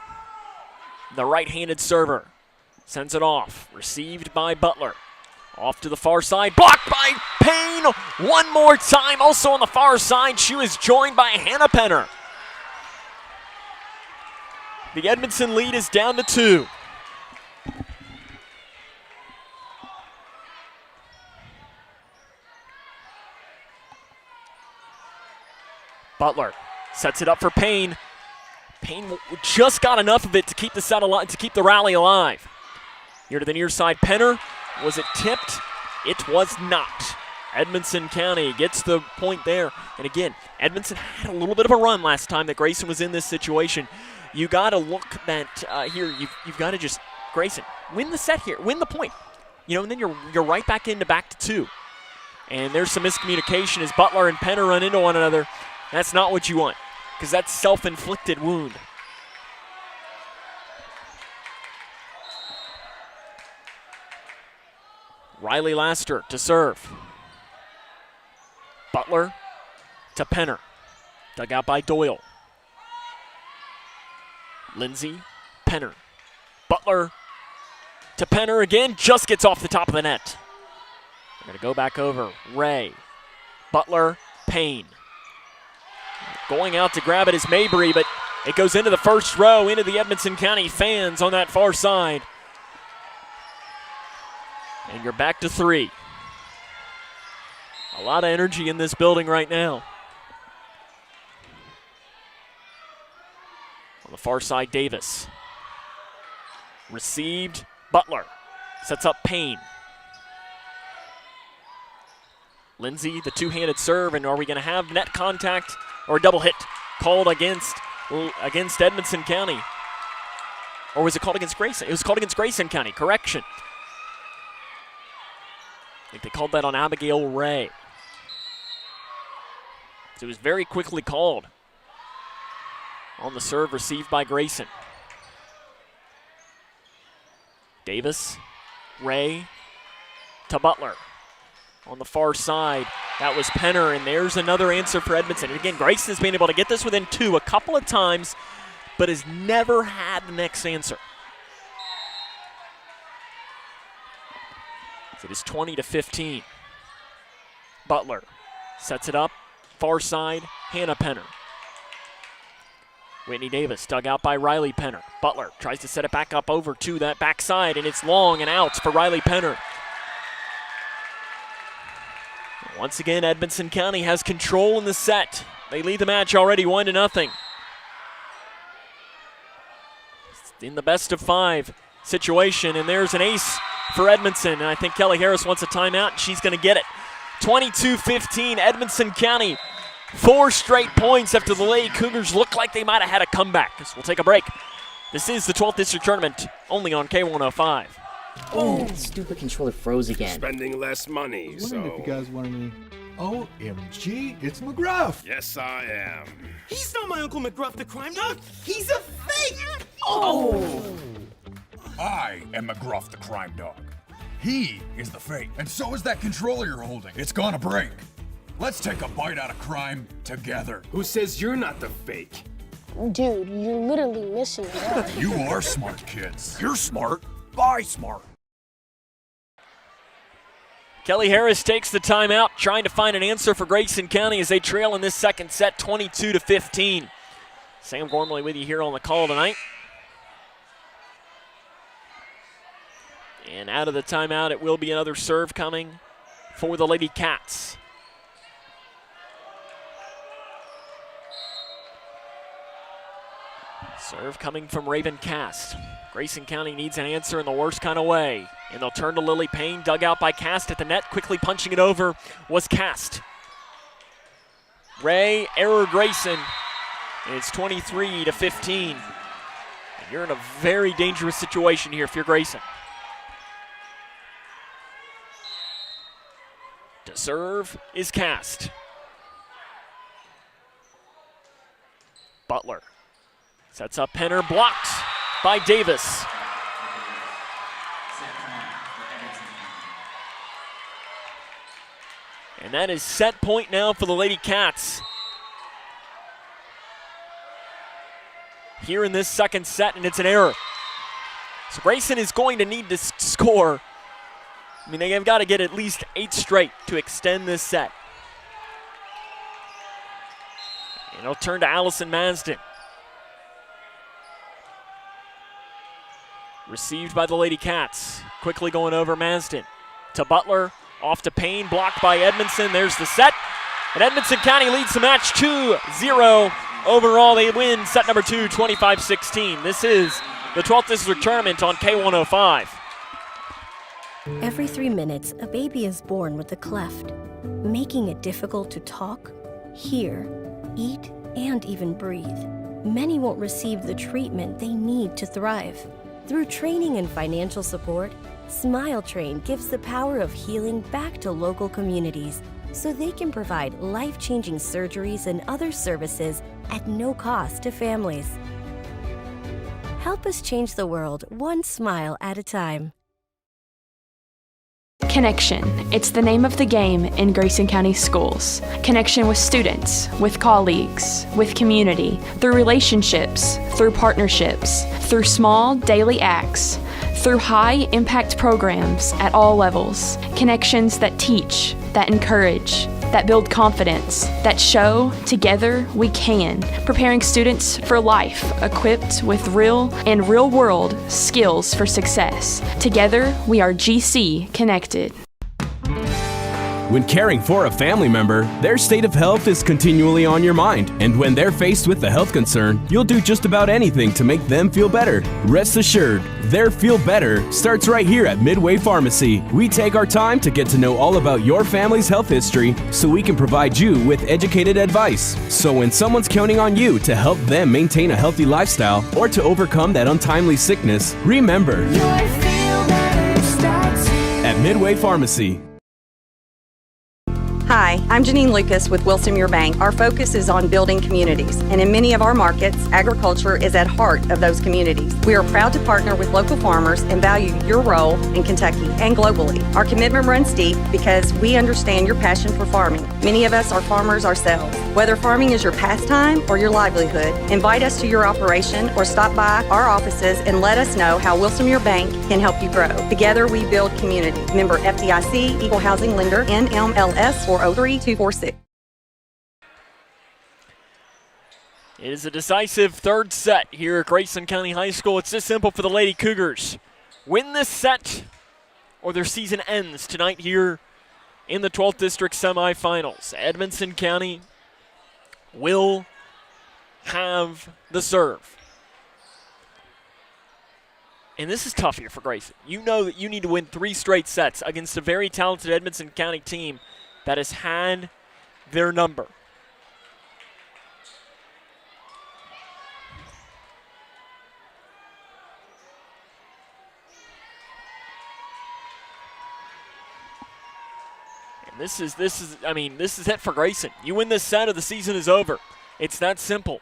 The right-handed server sends it off, received by Butler. Off to the far side, blocked by Payne. One more time, also on the far side, she was joined by Hannah Penner. The Edmonton lead is down to 2. Butler sets it up for Payne. Payne just got enough of it to keep the set alive, to keep the rally alive. Here to the near side, Penner. Was it tipped? It was not. Edmonson County gets the point there. And again, Edmonton had a little bit of a run last time that Grayson was in this situation. You got to look that here. You've got to just, Grayson, win the set here, win the point. You know, and then you're right back to 2. And there's some miscommunication as Butler and Penner run into one another. That's not what you want, because that's self-inflicted wound. Riley Laster to serve. Butler to Penner. Dug out by Doyle. Lindsay, Penner. Butler to Penner again, just gets off the top of the net. We're going to go back over. Ray, Butler, Payne. Going out to grab it is Mabry, but it goes into the first row, into the Edmonson County fans on that far side. And you're back to 3. A lot of energy in this building right now. On the far side, Davis. Received, Butler. Sets up Payne. Lindsay, the two-handed serve, and are we going to have net contact or a double hit called against Edmonson County? Or was it called against Grayson? It was called against Grayson County, correction. I think they called that on Abigail Ray. So it was very quickly called on the serve received by Grayson. Davis, Ray to Butler. On the far side, that was Penner, and there's another answer for Edmonton. And again, Grayson's been able to get this within 2 a couple of times, but has never had the next answer. So it is 20-15. Butler sets it up, far side, Hannah Penner. Whitney Davis dug out by Riley Penner. Butler tries to set it back up over to that backside, and it's long and out for Riley Penner. Once again, Edmonson County has control in the set. They lead the match already 1-0. In the best of 5 situation, and there's an ace for Edmonton. And I think Kelly Harris wants a timeout, and she's going to get it. 22-15, Edmonson County. 4 straight points after the Lady Cougars looked like they might have had a comeback. So we'll take a break. This is the 12th District Tournament, only on K105. Oh, the stupid controller froze again. Spending less money, I was wondering if you guys wanted any. OMG, it's McGruff. Yes, I am. He's not my Uncle McGruff the crime dog. He's a fake. Oh! I am McGruff the crime dog. He is the fake, and so is that controller you're holding. It's gonna break. Let's take a bite out of crime together. Who says you're not the fake? Dude, you're literally missing it out. You are smart, kids. You're smart. Buy smart. Kelly Harris takes the timeout, trying to find an answer for Grayson County as they trail in this second set, 22-15. Sam Gormley with you here on the call tonight. And out of the timeout, it will be another serve coming for the Lady Cats. Serve coming from Raven Cast. Grayson County needs an answer in the worst kind of way. And they'll turn to Lily Payne, dug out by Cast at the net. Quickly punching it over was Cast. Ray, error Grayson. It's 23-15. And you're in a very dangerous situation here if you're Grayson. To serve is Cast. Butler sets up Penner, blocked by Davis. And that is set point now for the Lady Cats. Here in this second set, and it's an error. So Grayson is going to need to score. I mean, they've got to get at least 8 straight to extend this set. And it'll turn to Allison Mansden. Received by the Lady Cats. Quickly going over Mansden. To Butler, off to Payne, blocked by Edmondson. There's the set. And Edmonson County leads the match 2-0. Overall, they win set number 2, 25-16. This is the 12th District Tournament on K105. Every 3 minutes, a baby is born with a cleft, making it difficult to talk, hear, eat, and even breathe. Many won't receive the treatment they need to thrive. Through training and financial support, Smile Train gives the power of healing back to local communities so they can provide life-changing surgeries and other services at no cost to families. Help us change the world one smile at a time. Connection. It's the name of the game in Grayson County schools. Connection with students, with colleagues, with community, through relationships, through partnerships, through small daily acts, through high-impact programs at all levels. Connections that teach, that encourage, that build confidence, that show together we can, preparing students for life, equipped with real and real-world skills for success. Together, we are GC Connected. When caring for a family member, their state of health is continually on your mind. And when they're faced with a health concern, you'll do just about anything to make them feel better. Rest assured, their feel better starts right here at Midway Pharmacy. We take our time to get to know all about your family's health history so we can provide you with educated advice. So when someone's counting on you to help them maintain a healthy lifestyle or to overcome that untimely sickness, remember, at Midway Pharmacy. Hi, I'm Janine Lucas with Wilson Muir Bank. Our focus is on building communities, and in many of our markets, agriculture is at heart of those communities. We are proud to partner with local farmers and value your role in Kentucky and globally. Our commitment runs deep because we understand your passion for farming. Many of us are farmers ourselves. Whether farming is your pastime or your livelihood, invite us to your operation or stop by our offices and let us know how Wilson Muir Bank can help you grow. Together, we build community. Member FDIC, Equal Housing Lender, NMLS 403246. It is a decisive third set here at Grayson County High School. It's this simple for the Lady Cougars. Win this set or their season ends tonight here in the 12th District semifinals. Edmonson County will have the serve. And this is tough here for Grayson. You know that you need to win 3 straight sets against a very talented Edmonson County team that has had their number. And this is it for Grayson. You win this set or the season is over. It's that simple.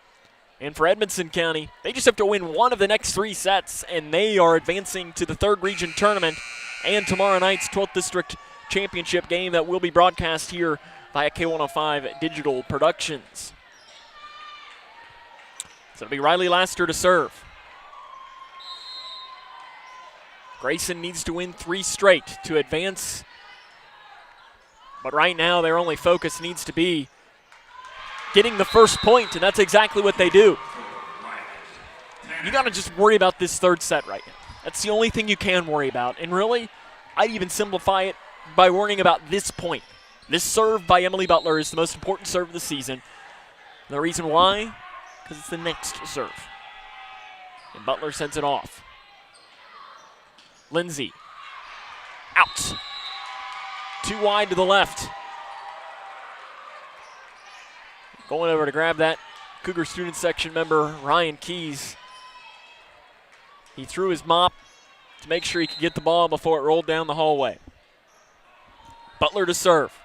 And for Edmonson County, they just have to win one of the next 3 sets, and they are advancing to the 3rd region tournament and tomorrow night's 12th District Championship game that will be broadcast here via K105 Digital Productions. So it'll be Riley Laster to serve. Grayson needs to win 3 straight to advance. But right now, their only focus needs to be getting the first point, and that's exactly what they do. You got to just worry about this third set right now. That's the only thing you can worry about. And really, I'd even simplify it by worrying about this point. This serve by Emily Butler is the most important serve of the season. The reason why? Because it's the next serve. And Butler sends it off. Lindsay. Out. Too wide to the left. Going over to grab that Cougar student section member, Ryan Keys. He threw his mop to make sure he could get the ball before it rolled down the hallway. Butler to serve.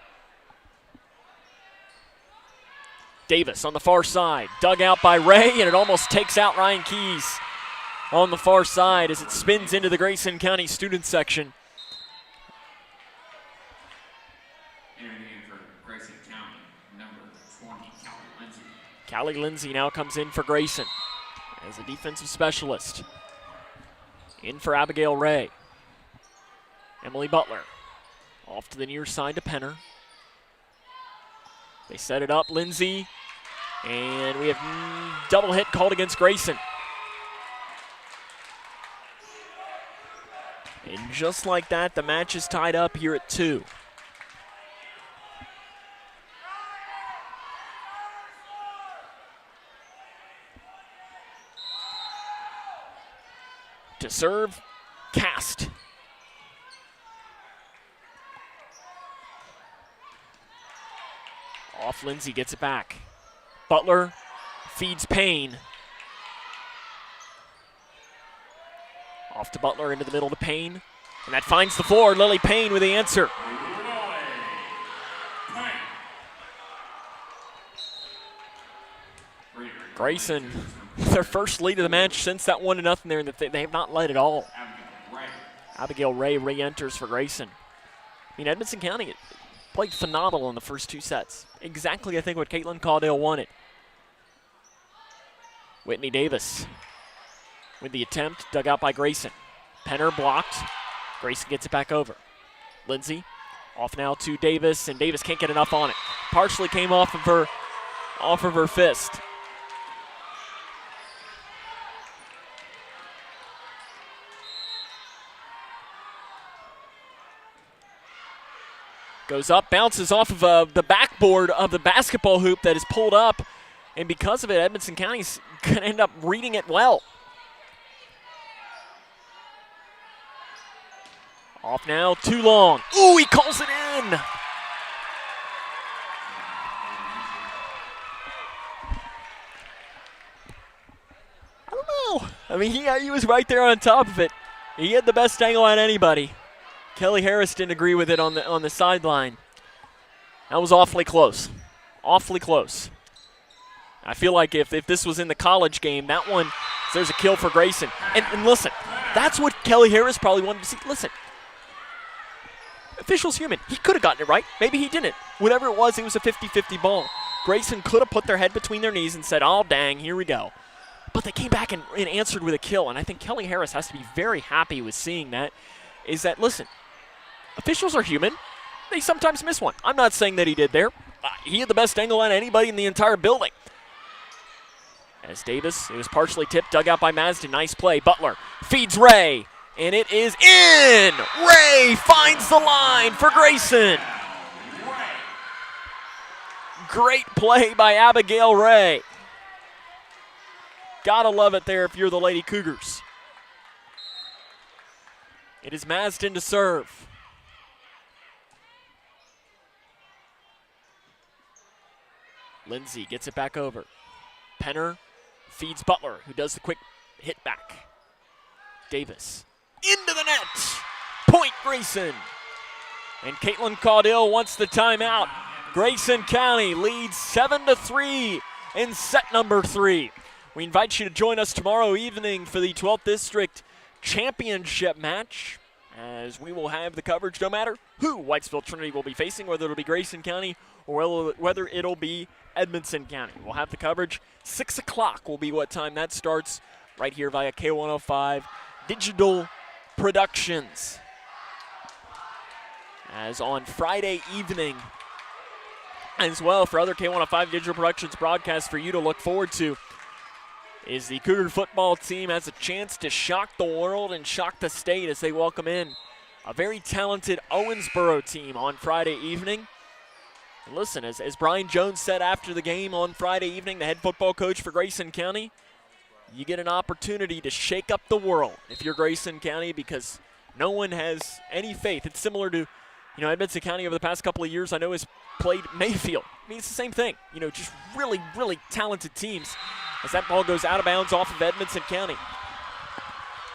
Davis on the far side, dug out by Ray, and it almost takes out Ryan Keys on the far side as it spins into the Grayson County student section. Entering in for Grayson County, number 20, Callie Lindsay. Callie Lindsay now comes in for Grayson as a defensive specialist. In for Abigail Ray. Emily Butler off to the near side to Penner. They set it up, Lindsay, and we have double hit called against Grayson. And just like that, the match is tied up here at 2. To serve, Cast. Off Lindsay, gets it back. Butler feeds Payne. Off to Butler, into the middle to Payne. And that finds the floor. Lily Payne with the answer. Grayson, their first lead of the match since that 1-0 there, and they have not led at all. Abigail Ray re-enters for Grayson. I mean, Edmonson County played phenomenal in the first 2 sets. Exactly, I think, what Caitlin Caudill wanted. Whitney Davis with the attempt, dug out by Grayson. Penner blocked. Grayson gets it back over. Lindsay off now to Davis, and Davis can't get enough on it. Partially came off of her fist. Goes up, bounces off of the backboard of the basketball hoop that is pulled up, and because of it, Edmonson County's going to end up reading it well. Off now, too long. Ooh, he calls it in! I don't know. I mean, he was right there on top of it. He had the best angle on anybody. Kelly Harris didn't agree with it on the sideline. That was awfully close. Awfully close. I feel like if this was in the college game, that one, there's a kill for Grayson. And listen, that's what Kelly Harris probably wanted to see. Listen, official's human. He could have gotten it right. Maybe he didn't. Whatever it was a 50-50 ball. Grayson could have put their head between their knees and said, oh, dang, here we go. But they came back and answered with a kill. And I think Kelly Harris has to be very happy with seeing that. Is that, listen, officials are human. They sometimes miss one. I'm not saying that he did there. He had the best angle on anybody in the entire building. As Davis, it was partially tipped, dug out by Masden. Nice play. Butler feeds Ray, and it is in! Ray finds the line for Grayson. Great play by Abigail Ray. Gotta love it there if you're the Lady Cougars. It is Masden to serve. Lindsay gets it back over. Penner feeds Butler, who does the quick hit back. Davis into the net. Point Grayson. And Caitlin Caudill wants the timeout. Grayson County leads 7-3 in set number 3. We invite you to join us tomorrow evening for the 12th District Championship match, as we will have the coverage no matter who Whitesville Trinity will be facing, whether it'll be Grayson County or whether it'll be Edmonson County. We'll have the coverage. 6 o'clock will be what time that starts right here via K105 Digital Productions. As on Friday evening as well, for other K105 Digital Productions broadcasts for you to look forward to, is the Cougar football team has a chance to shock the world and shock the state as they welcome in a very talented Owensboro team on Friday evening. And listen, as Brian Jones said after the game on Friday evening, the head football coach for Grayson County, you get an opportunity to shake up the world if you're Grayson County, because no one has any faith. It's similar to, Edmonson County over the past couple of years, I know, has played Mayfield. I mean, it's the same thing. Just really, really talented teams as that ball goes out of bounds off of Edmonson County.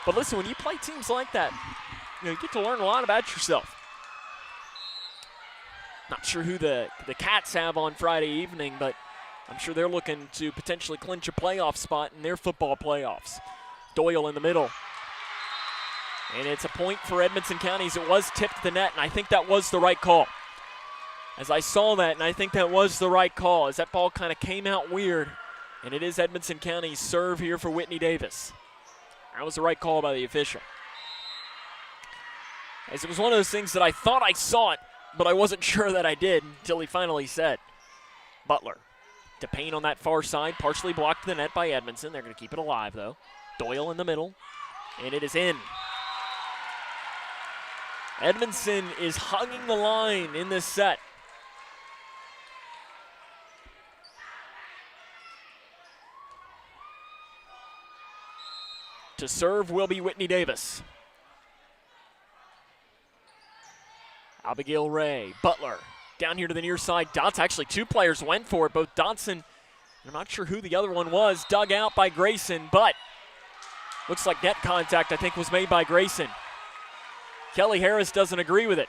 But listen, when you play teams like that, you get to learn a lot about yourself. Not sure who the Cats have on Friday evening, but I'm sure they're looking to potentially clinch a playoff spot in their football playoffs. Doyle in the middle. And it's a point for Edmonson County as it was tipped to the net, and I think that was the right call. As I saw that, and I think that was the right call, as that ball kind of came out weird, and it is Edmonson County's serve here for Whitney Davis. That was the right call by the official. As it was one of those things that I thought I saw it, but I wasn't sure that I did until he finally said. Butler to Payne on that far side, partially blocked to the net by Edmonson. They're going to keep it alive, though. Doyle in the middle, and it is in. Edmonson is hugging the line in this set. To serve will be Whitney Davis. Abigail Ray, Butler, down here to the near side. Actually, two players went for it. Both Dotson, I'm not sure who the other one was, dug out by Grayson, but looks like net contact, I think, was made by Grayson. Kelly Harris doesn't agree with it,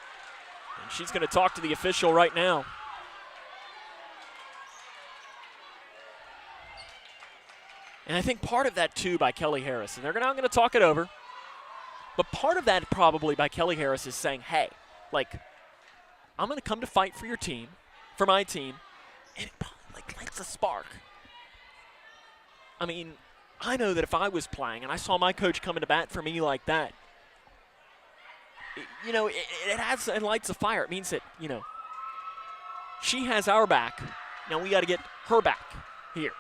and she's going to talk to the official right now. And I think part of that, too, by Kelly Harris, and they're now going to talk it over, but part of that probably by Kelly Harris is saying, hey, I'm going to come to fight for your team, for my team, and it probably lights a spark. I mean, I know that if I was playing and I saw my coach coming to bat for me like that, it lights a fire. It means that, she has our back. Now we got to get her back here.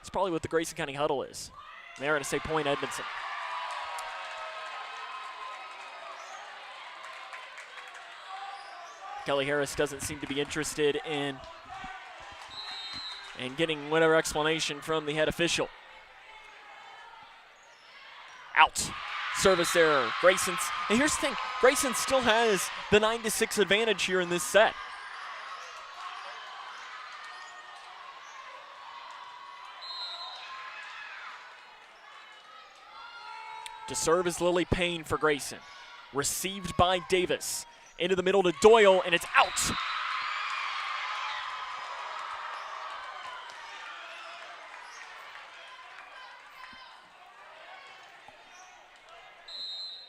It's probably what the Grayson County huddle is. And they're going to say point Edmonson. Kelly Harris doesn't seem to be interested in getting whatever explanation from the head official. Out. Service error. Grayson's, and here's the thing, Grayson still has the 9-6 advantage here in this set. To serve is Lily Payne for Grayson. Received by Davis. Into the middle to Doyle, and it's out.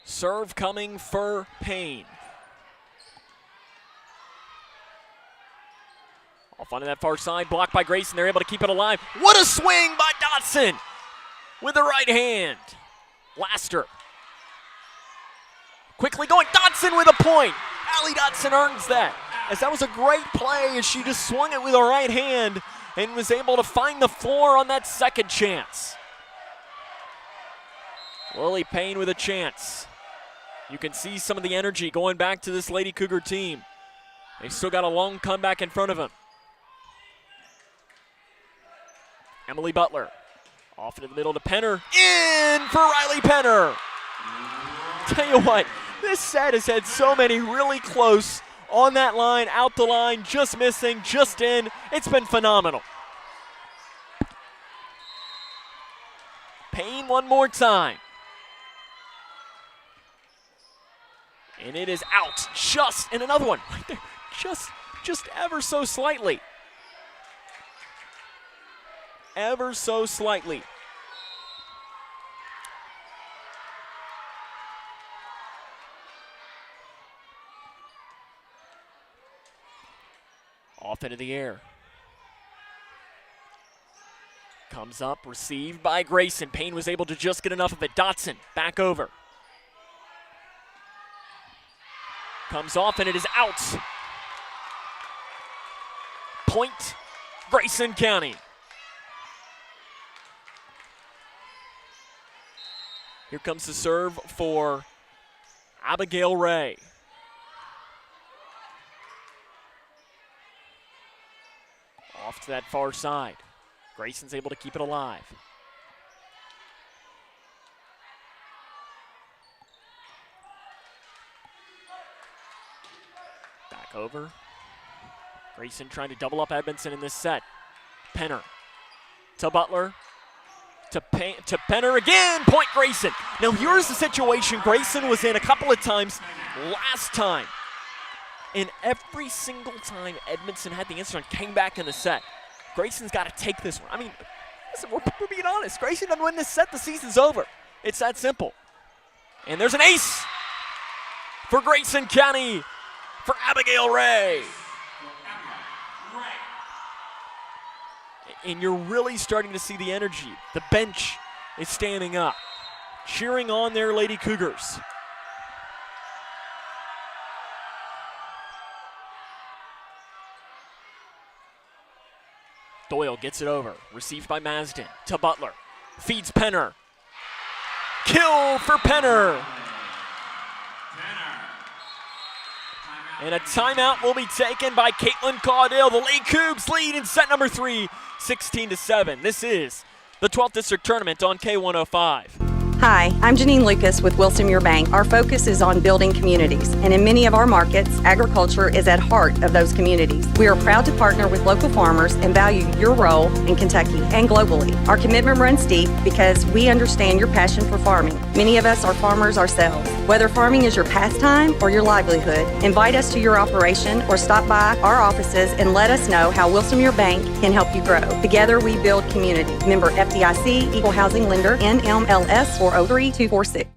Serve coming for Payne. Off onto that far side, blocked by Grayson. They're able to keep it alive. What a swing by Dotson with the right hand. Laster. Quickly going, Dotson with a point. Allie Dotson earns that, as that was a great play as she just swung it with her right hand and was able to find the floor on that second chance. Lily Payne with a chance. You can see some of the energy going back to this Lady Cougar team. They've still got a long comeback in front of them. Emily Butler off into the middle to Penner. In for Riley Penner. Tell you what, this set has had so many really close on that line, out the line, just missing, just in. It's been phenomenal. Payne one more time. And it is out, just, and another one right there, just ever so slightly. Ever so slightly. Off into the air. Comes up, received by Grayson. Payne was able to just get enough of it. Dotson back over. Comes off and it is out. Point, Grayson County. Here comes the serve for Abigail Ray. Off to that far side. Grayson's able to keep it alive. Back over. Grayson trying to double up Edmonson in this set. Penner to Butler. To Penner again. Point Grayson. Now here's the situation Grayson was in a couple of times last time. And every single time Edmonson had the answer and came back in the set. Grayson's got to take this one. I mean, listen, we're being honest. Grayson doesn't win this set, the season's over. It's that simple. And there's an ace for Grayson County, for Abigail Ray. And you're really starting to see the energy. The bench is standing up, cheering on their Lady Cougars. Doyle gets it over, received by Masden to Butler, feeds Penner. Kill for Penner. And a timeout will be taken by Caitlin Caudill. The Lady Cougs lead in set number 3, 16-7. This is the 12th District Tournament on K105. Hi, I'm Janine Lucas with Wilson Muir Bank. Our focus is on building communities, and in many of our markets, agriculture is at heart of those communities. We are proud to partner with local farmers and value your role in Kentucky and globally. Our commitment runs deep because we understand your passion for farming. Many of us are farmers ourselves. Whether farming is your pastime or your livelihood, invite us to your operation or stop by our offices and let us know how Wilson Muir Bank can help you grow. Together we build community. Member FDIC, Equal Housing Lender, NMLS 403246.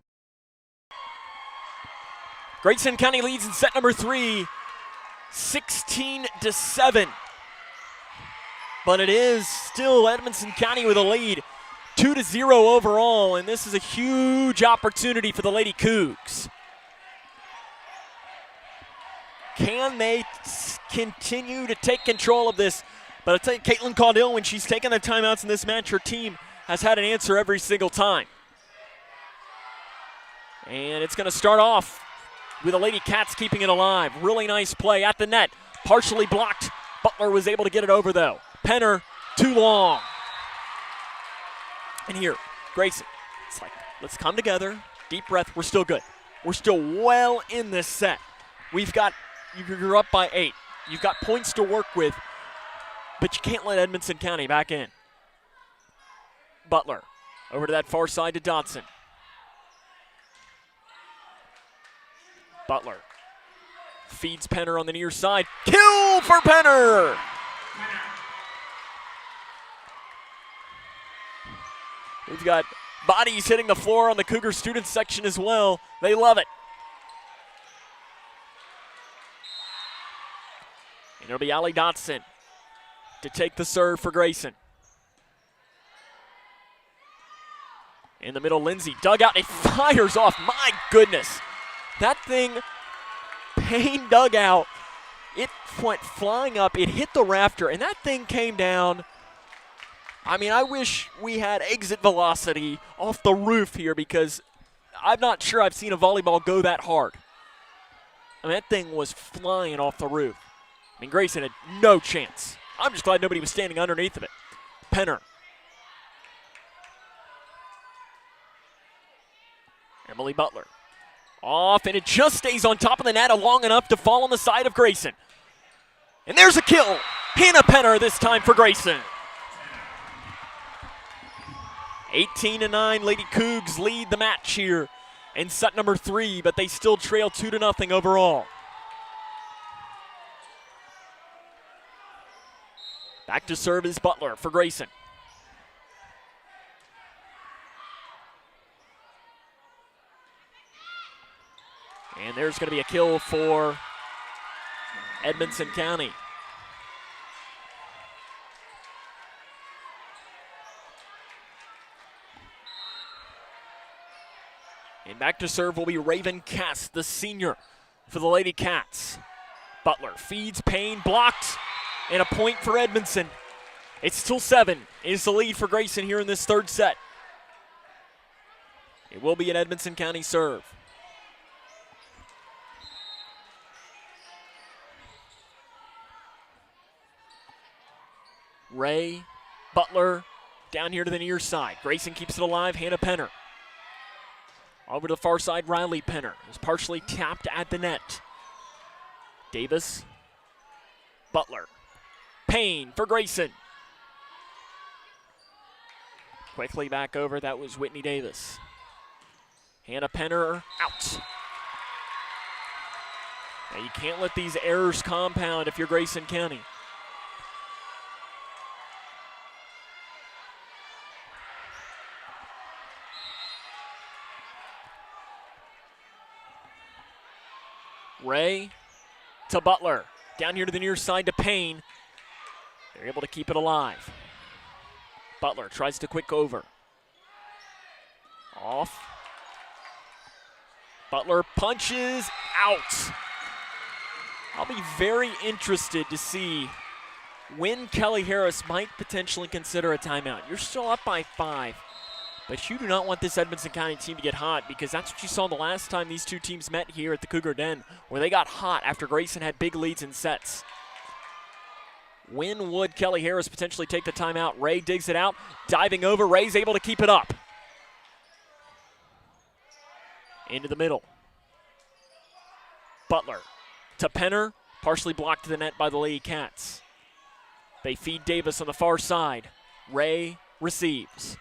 Grayson County leads in set number 3, 16-7. But it is still Edmonson County with a lead, 2-0 overall, and this is a huge opportunity for the Lady Cougs. Can they continue to take control of this? But I'll tell you, Caitlin Caudill, when she's taken the timeouts in this match, her team has had an answer every single time. And it's going to start off with the Lady Cats keeping it alive. Really nice play at the net. Partially blocked. Butler was able to get it over, though. Penner, too long. And here, Grayson. It's like, let's come together. Deep breath. We're still good. We're still well in this set. You're up by 8. You've got points to work with, but you can't let Edmonson County back in. Butler over to that far side to Dotson. Butler feeds Penner on the near side. Kill for Penner! We've got bodies hitting the floor on the Cougar student section as well. They love it. And it'll be Allie Dotson to take the serve for Grayson. In the middle, Lindsay dug out. It fires off. My goodness. That thing, Payne dug out. It went flying up. It hit the rafter, and that thing came down. I mean, I wish we had exit velocity off the roof here because I'm not sure I've seen a volleyball go that hard. I mean, that thing was flying off the roof. I mean, Grayson had no chance. I'm just glad nobody was standing underneath of it. Penner. Emily Butler. Off, and it just stays on top of the net long enough to fall on the side of Grayson. And there's a kill. Hannah Penner this time for Grayson. 18-9, Lady Cougs lead the match here in set number 3, but they still trail 2-0 overall. Back to serve is Butler for Grayson. And there's going to be a kill for Edmonson County. And back to serve will be Raven Cass, the senior for the Lady Cats. Butler feeds Payne, blocked, and a point for Edmonson. It's still 7 is the lead for Grayson here in this third set. It will be an Edmonson County serve. Ray, Butler, down here to the near side. Grayson keeps it alive, Hannah Penner. Over to the far side, Riley Penner is partially tapped at the net. Davis. Butler. Payne for Grayson. Quickly back over, that was Whitney Davis. Hannah Penner out. Now you can't let these errors compound if you're Grayson County. Ray to Butler. Down here to the near side to Payne. They're able to keep it alive. Butler tries to quick over. Off. Butler punches out. I'll be very interested to see when Kelly Harris might potentially consider a timeout. You're still up by 5, but you do not want this Edmonson County team to get hot, because that's what you saw the last time these two teams met here at the Cougar Den, where they got hot after Grayson had big leads in sets. When would Kelly Harris potentially take the timeout? Ray digs it out, diving over. Ray's able to keep it up. Into the middle. Butler to Penner, partially blocked to the net by the Lady Cats. They feed Davis on the far side. Ray receives.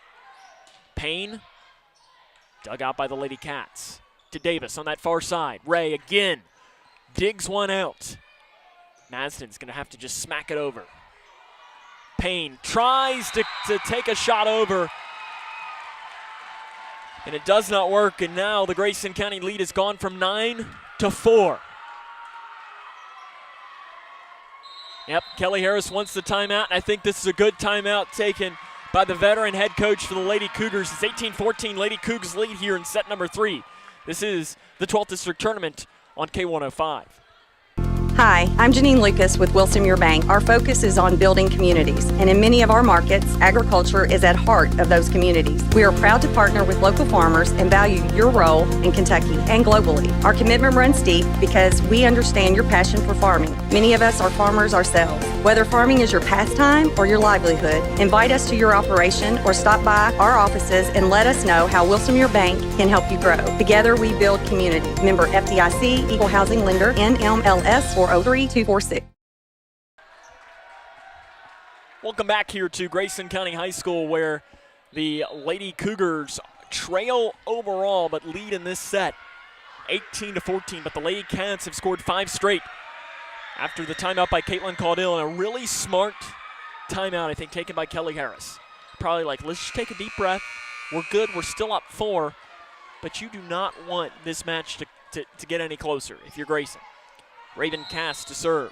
Payne, dug out by the Lady Cats. To Davis on that far side. Ray again digs one out. Madsden's going to have to just smack it over. Payne tries to take a shot over, and it does not work, and now the Grayson County lead has gone from 9 to 4. Yep, Kelly Harris wants the timeout, and I think this is a good timeout taken by the veteran head coach for the Lady Cougars. It's 18-14 Lady Cougs lead here in set number 3. This is the 12th District Tournament on K105. Hi, I'm Janine Lucas with Wilson Muir Bank. Our focus is on building communities, and in many of our markets, agriculture is at heart of those communities. We are proud to partner with local farmers and value your role in Kentucky and globally. Our commitment runs deep because we understand your passion for farming. Many of us are farmers ourselves. Whether farming is your pastime or your livelihood, invite us to your operation or stop by our offices and let us know how Wilson Muir Bank can help you grow. Together we build community. Member FDIC, Equal Housing Lender, NMLS 403246. Welcome back here to Grayson County High School, where the Lady Cougars trail overall but lead in this set 18-14, but the Lady Cats have scored 5 straight after the timeout by Caitlin Caudill, and a really smart timeout, I think, taken by Kelly Harris. Probably like, let's just take a deep breath. We're good. We're still up 4, but you do not want this match to get any closer if you're Grayson. Raven Cass to serve.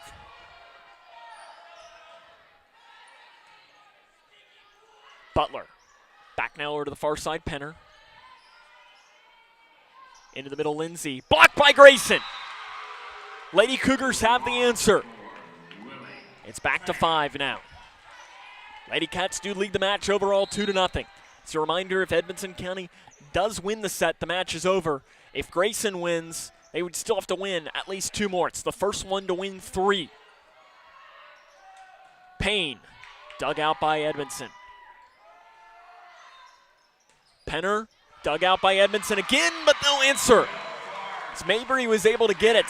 Butler. Back now over to the far side, Penner. Into the middle, Lindsay. Blocked by Grayson. Lady Cougars have the answer. It's back to 5 now. Lady Cats do lead the match overall 2-0. It's a reminder, if Edmonson County does win the set, the match is over. If Grayson wins, they would still have to win at least 2 more. It's the first one to win 3. Payne, dug out by Edmonson. Penner, dug out by Edmonson again, but no answer. As Mabry was able to get it.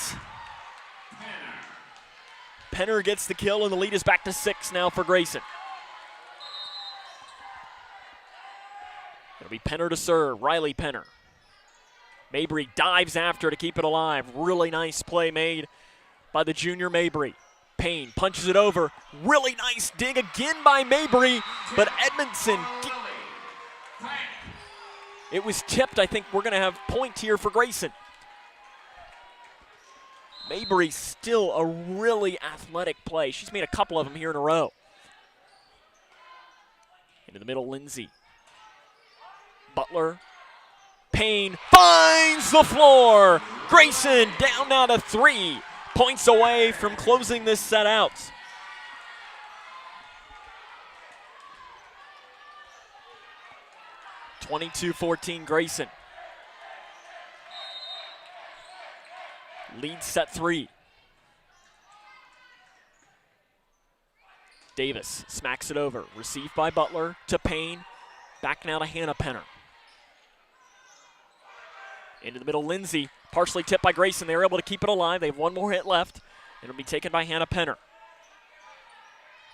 Penner gets the kill, and the lead is back to 6 now for Grayson. It'll be Penner to serve, Riley Penner. Mabry dives after to keep it alive. Really nice play made by the junior Mabry. Payne punches it over. Really nice dig again by Mabry, but Edmonson. It was tipped. I think we're going to have point here for Grayson. Mabry still a really athletic play. She's made a couple of them here in a row. Into the middle, Lindsay. Butler. Payne finds the floor. Grayson down now to 3. Points away from closing this set out. (22-14) Grayson. Lead set 3. Davis smacks it over. Received by Butler to Payne. Back now to Hannah Penner. Into the middle, Lindsay. Partially tipped by Grayson. They were able to keep it alive. They have 1 more hit left. It'll be taken by Hannah Penner.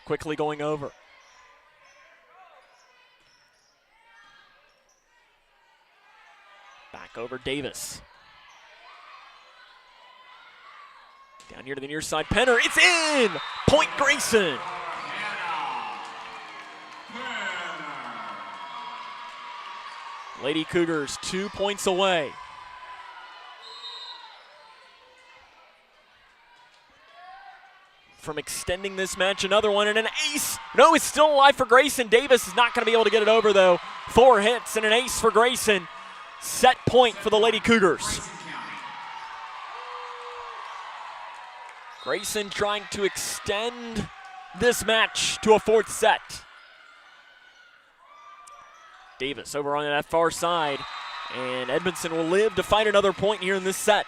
Quickly going over. Back over Davis. Down here to the near side, Penner, it's in! Point Grayson! Lady Cougars 2 points away. From extending this match, another one and an ace. No, it's still alive for Grayson. Davis is not going to be able to get it over though. 4 hits and an ace for Grayson. Set point for the Lady Cougars. Grayson trying to extend this match to a 4th set. Davis over on that far side, and Edmonson will live to find another point here in this set.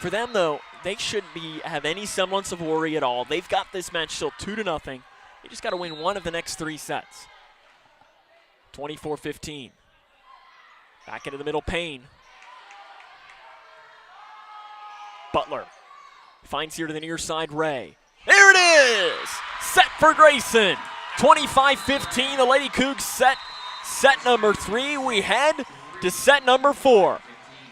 For them though, they should have any semblance of worry at all. They've got this match still 2-0. They just got to win one of the next 3 sets. 24-15. Back into the middle, Payne. Butler finds here to the near side, Ray. There it is! Set for Grayson. 25-15, the Lady Cougs set number 3. We head to set number 4,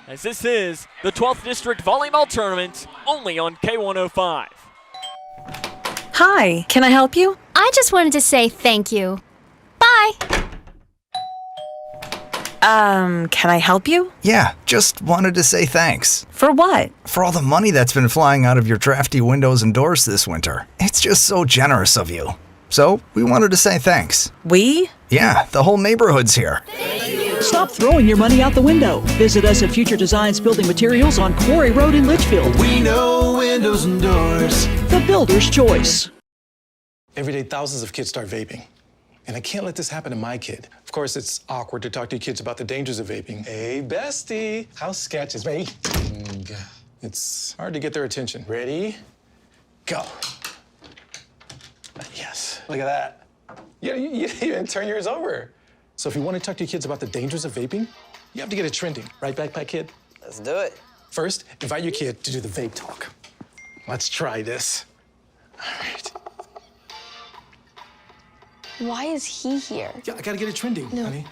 as this is the 12th District Volleyball Tournament, only on K105. Hi, can I help you? I just wanted to say thank you. Bye. Can I help you? Yeah, just wanted to say thanks. For what? For all the money that's been flying out of your drafty windows and doors this winter. It's just so generous of you. So, we wanted to say thanks. We? Yeah, the whole neighborhood's here. Stop throwing your money out the window. Visit us at Future Designs Building Materials on Quarry Road in Litchfield. We know windows and doors. The builder's choice. Every day, thousands of kids start vaping. And I can't let this happen to my kid. Of course, it's awkward to talk to kids about the dangers of vaping. Hey, bestie, how sketch is me? It's hard to get their attention. Ready? Go. Yes, look at that. You even turn yours over. So if you want to talk to your kids about the dangers of vaping, you have to get it trending. Right, backpack kid? Let's do it. First, invite your kid to do the vape talk. Let's try this. All right. Why is he here? Yeah, I gotta get it trending, honey.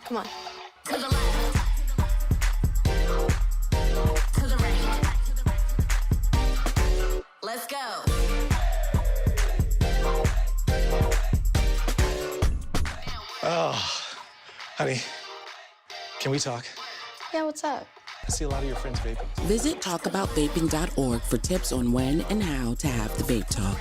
Come on. To the left. To the right. Let's go. Oh, honey, can we talk? Yeah, what's up? I see a lot of your friends vaping. Visit talkaboutvaping.org for tips on when and how to have the vape talk.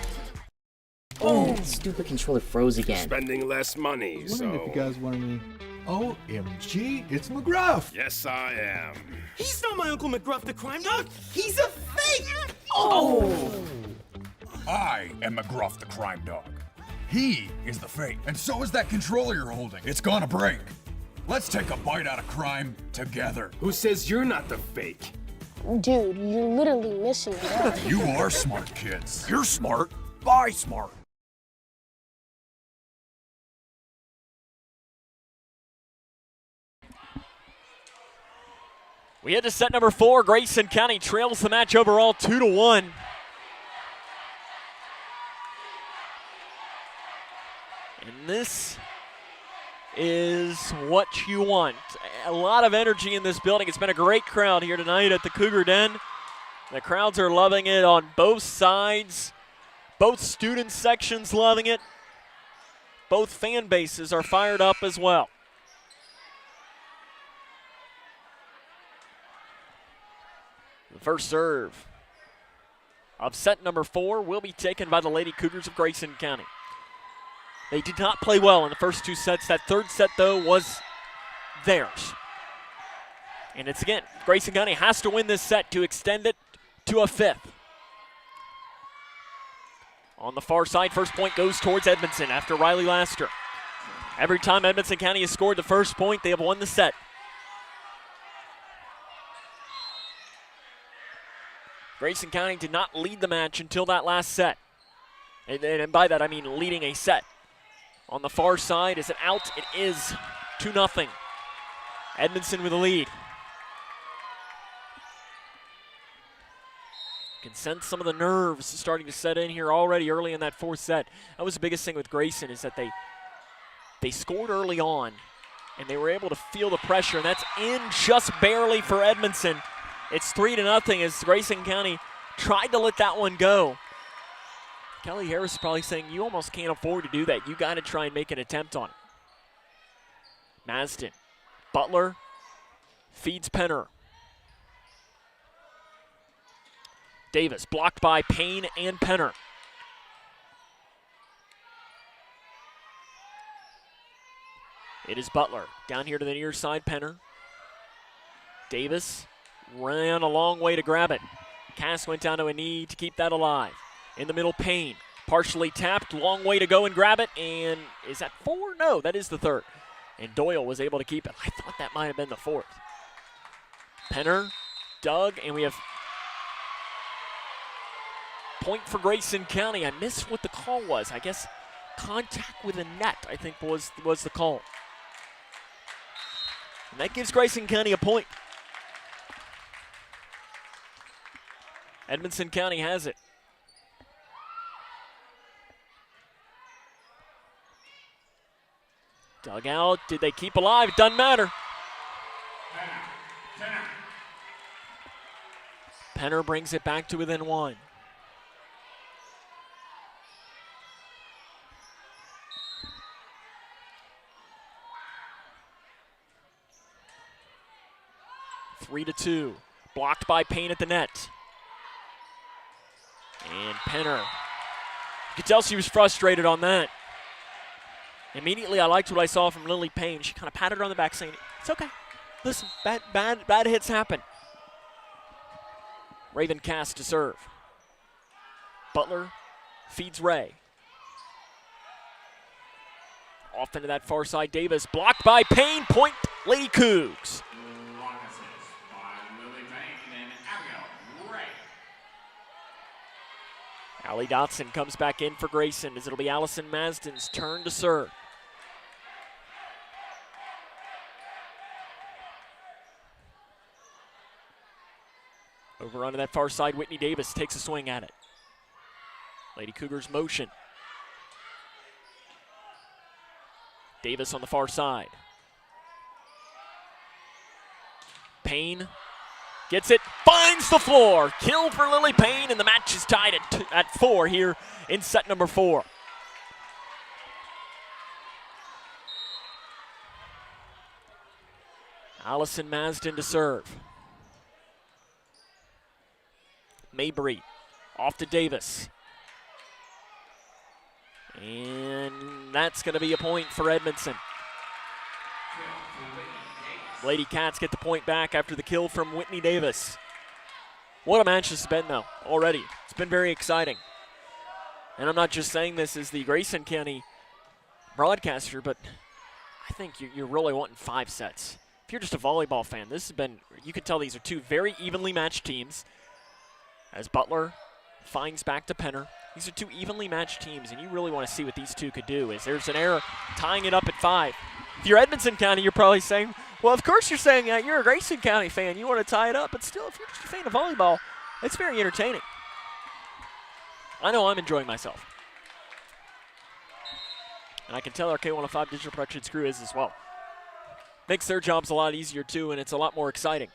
Oh, stupid controller froze again. Spending less money, I was wondering if you guys wanted me. OMG, it's McGruff. Yes, I am. He's not my Uncle McGruff the crime dog. He's a fake. I am McGruff the crime dog. He is the fake, and so is that controller you're holding. It's gonna break. Let's take a bite out of crime together. Who says you're not the fake? Dude, you're literally missing it out. You are smart, kids. You're smart. Buy smart. We head to set number 4. Grayson County trails the match overall 2-1. And this is what you want. A lot of energy in this building. It's been a great crowd here tonight at the Cougar Den. The crowds are loving it on both sides. Both student sections loving it. Both fan bases are fired up as well. The first serve of set number 4 will be taken by the Lady Cougars of Grayson County. They did not play well in the first 2 sets. That third set, though, was theirs. And it's again, Grayson County has to win this set to extend it to a 5th. On the far side, first point goes towards Edmonson after Riley Laster. Every time Edmonson County has scored the first point, they have won the set. Grayson County did not lead the match until that last set. And by that, I mean leading a set. On the far side, is it out? It is 2-0. Edmonson with the lead. can sense some of the nerves starting to set in here already early in that fourth set. That was the biggest thing with Grayson, is that they scored early on, and they were able to feel the pressure, and that's in just barely for Edmonson. It's 3-0 as Grayson County tried to let that one go. Kelly Harris is probably saying, you almost can't afford to do that. You got to try and make an attempt on it. Masden. Butler feeds Penner. Davis blocked by Payne and Penner. It is Butler. Down here to the near side, Penner. Davis ran a long way to grab it. Cass went down to a knee to keep that alive. In the middle, Payne. Partially tapped, long way to go and grab it. And is that 4? No, that is the 3rd. And Doyle was able to keep it. I thought that might have been the 4th. Penner, Doug, and we have point for Grayson County. I missed what the call was. I guess contact with the net, I think, was the call. And that gives Grayson County a point. Edmonson County has it. Dug out. Did they keep alive? It doesn't matter. Penner brings it back to within 1. Three to 2. Blocked by Payne at the net. And Penner. You could tell she was frustrated on that. Immediately, I liked what I saw from Lily Payne. She kind of patted her on the back saying, it's okay. Listen, bad hits happen. Raven Cass to serve. Butler feeds Ray. Off into that far side, Davis. Blocked by Payne. Point, Lady Cougs. Allie Dotson comes back in for Grayson as it'll be Allison Masden's turn to serve. Over onto that far side, Whitney Davis takes a swing at it. Lady Cougars motion. Davis on the far side. Payne gets it, finds the floor. Kill for Lily Payne, and the match is tied at 4 here in set number 4. Allison Masden to serve. Mabry off to Davis. And that's going to be a point for Edmonson. Lady Cats get the point back after the kill from Whitney Davis. What a match this has been, though, already. It's been very exciting. And I'm not just saying this as the Grayson County broadcaster, but I think you're really wanting 5 sets. If you're just a volleyball fan, this has been, you can tell these are 2 very evenly matched teams. As Butler finds back to Penner. These are 2 evenly matched teams, and you really want to see what these 2 could do. As there's an error tying it up at 5. If you're Edmonson County, you're probably saying, well, of course you're saying that. You're a Grayson County fan. You want to tie it up. But still, if you're just a fan of volleyball, it's very entertaining. I know I'm enjoying myself. And I can tell our K105 Digital Productions crew is as well. Makes their jobs a lot easier, too, and it's a lot more exciting.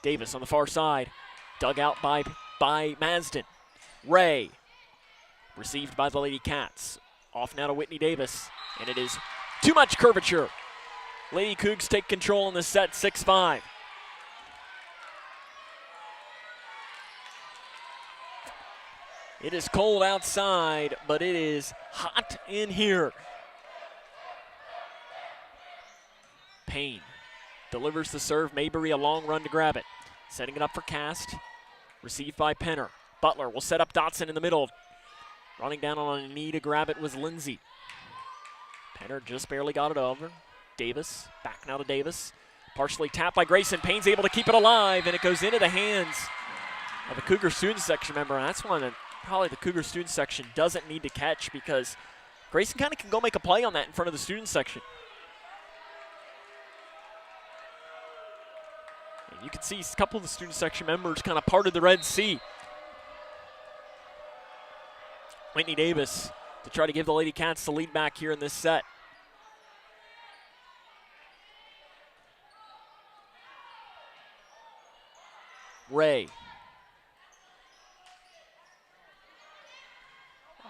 Davis on the far side. Dug out by Masden. Ray. Received by the Lady Cats. Off now to Whitney Davis. And it is too much curvature. Lady Cougs take control in the set, 6-5. It is cold outside, but it is hot in here. Payne delivers the serve. Mabry a long run to grab it. Setting it up for Cast. Received by Penner. Butler will set up Dotson in the middle. Running down on a knee to grab it was Lindsay. Penner just barely got it over. Davis, back now to Davis. Partially tapped by Grayson. Payne's able to keep it alive, and it goes into the hands of the Cougar student section member. And that's one that probably the Cougar student section doesn't need to catch, because Grayson County can go make a play on that in front of the student section. And You can see a couple of the student section members kind of parted the Red Sea. Whitney Davis to try to give the Lady Cats the lead back here in this set. Ray.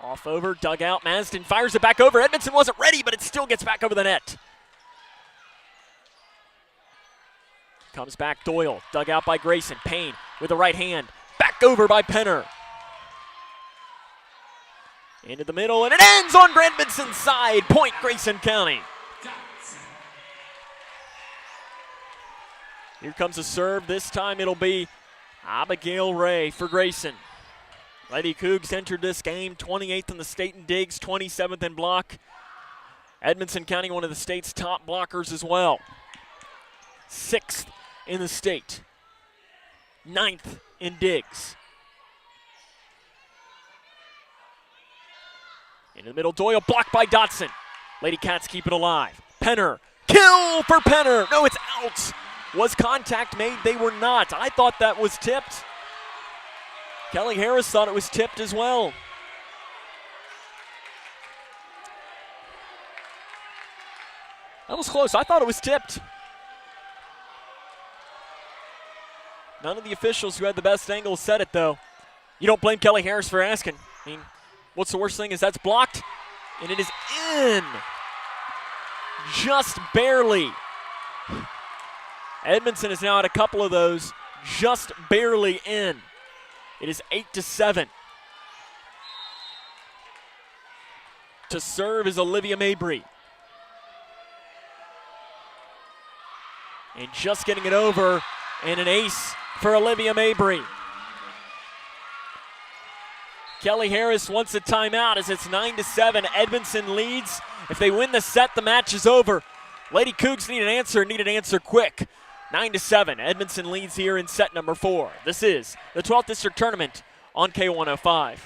Off over, dug out. Masden fires it back over. Edmonson wasn't ready, but it still gets back over the net. Comes back Doyle, dug out by Grayson. Payne with the right hand. Back over by Penner. Into the middle, and it ends on Edmonson's side. Point Grayson County. Here comes a serve. This time it'll be Abigail Ray for Grayson. Lady Cougs entered this game 28th in the state in digs, 27th in block. Edmonson County, one of the state's top blockers as well. 6th in the state. 9th in digs. Into the middle, Doyle blocked by Dotson. Lady Cats keep it alive. Penner, kill for Penner. No, it's out. Was contact made? They were not. I thought that was tipped. Kelly Harris thought it was tipped as well. That was close. I thought it was tipped. None of the officials who had the best angle said it, though. You don't blame Kelly Harris for asking. I mean, what's the worst thing is that's blocked, and it is in. Just barely. Edmonson has now had a couple of those just barely in. It is 8-7. To serve is Olivia Mabry. And just getting it over, and an ace for Olivia Mabry. Kelly Harris wants a timeout as it's 9-7. Edmonson leads. If they win the set, the match is over. Lady Cougs need an answer quick. 9-7. Edmonson leads here in set number 4. This is the 12th District Tournament on K105.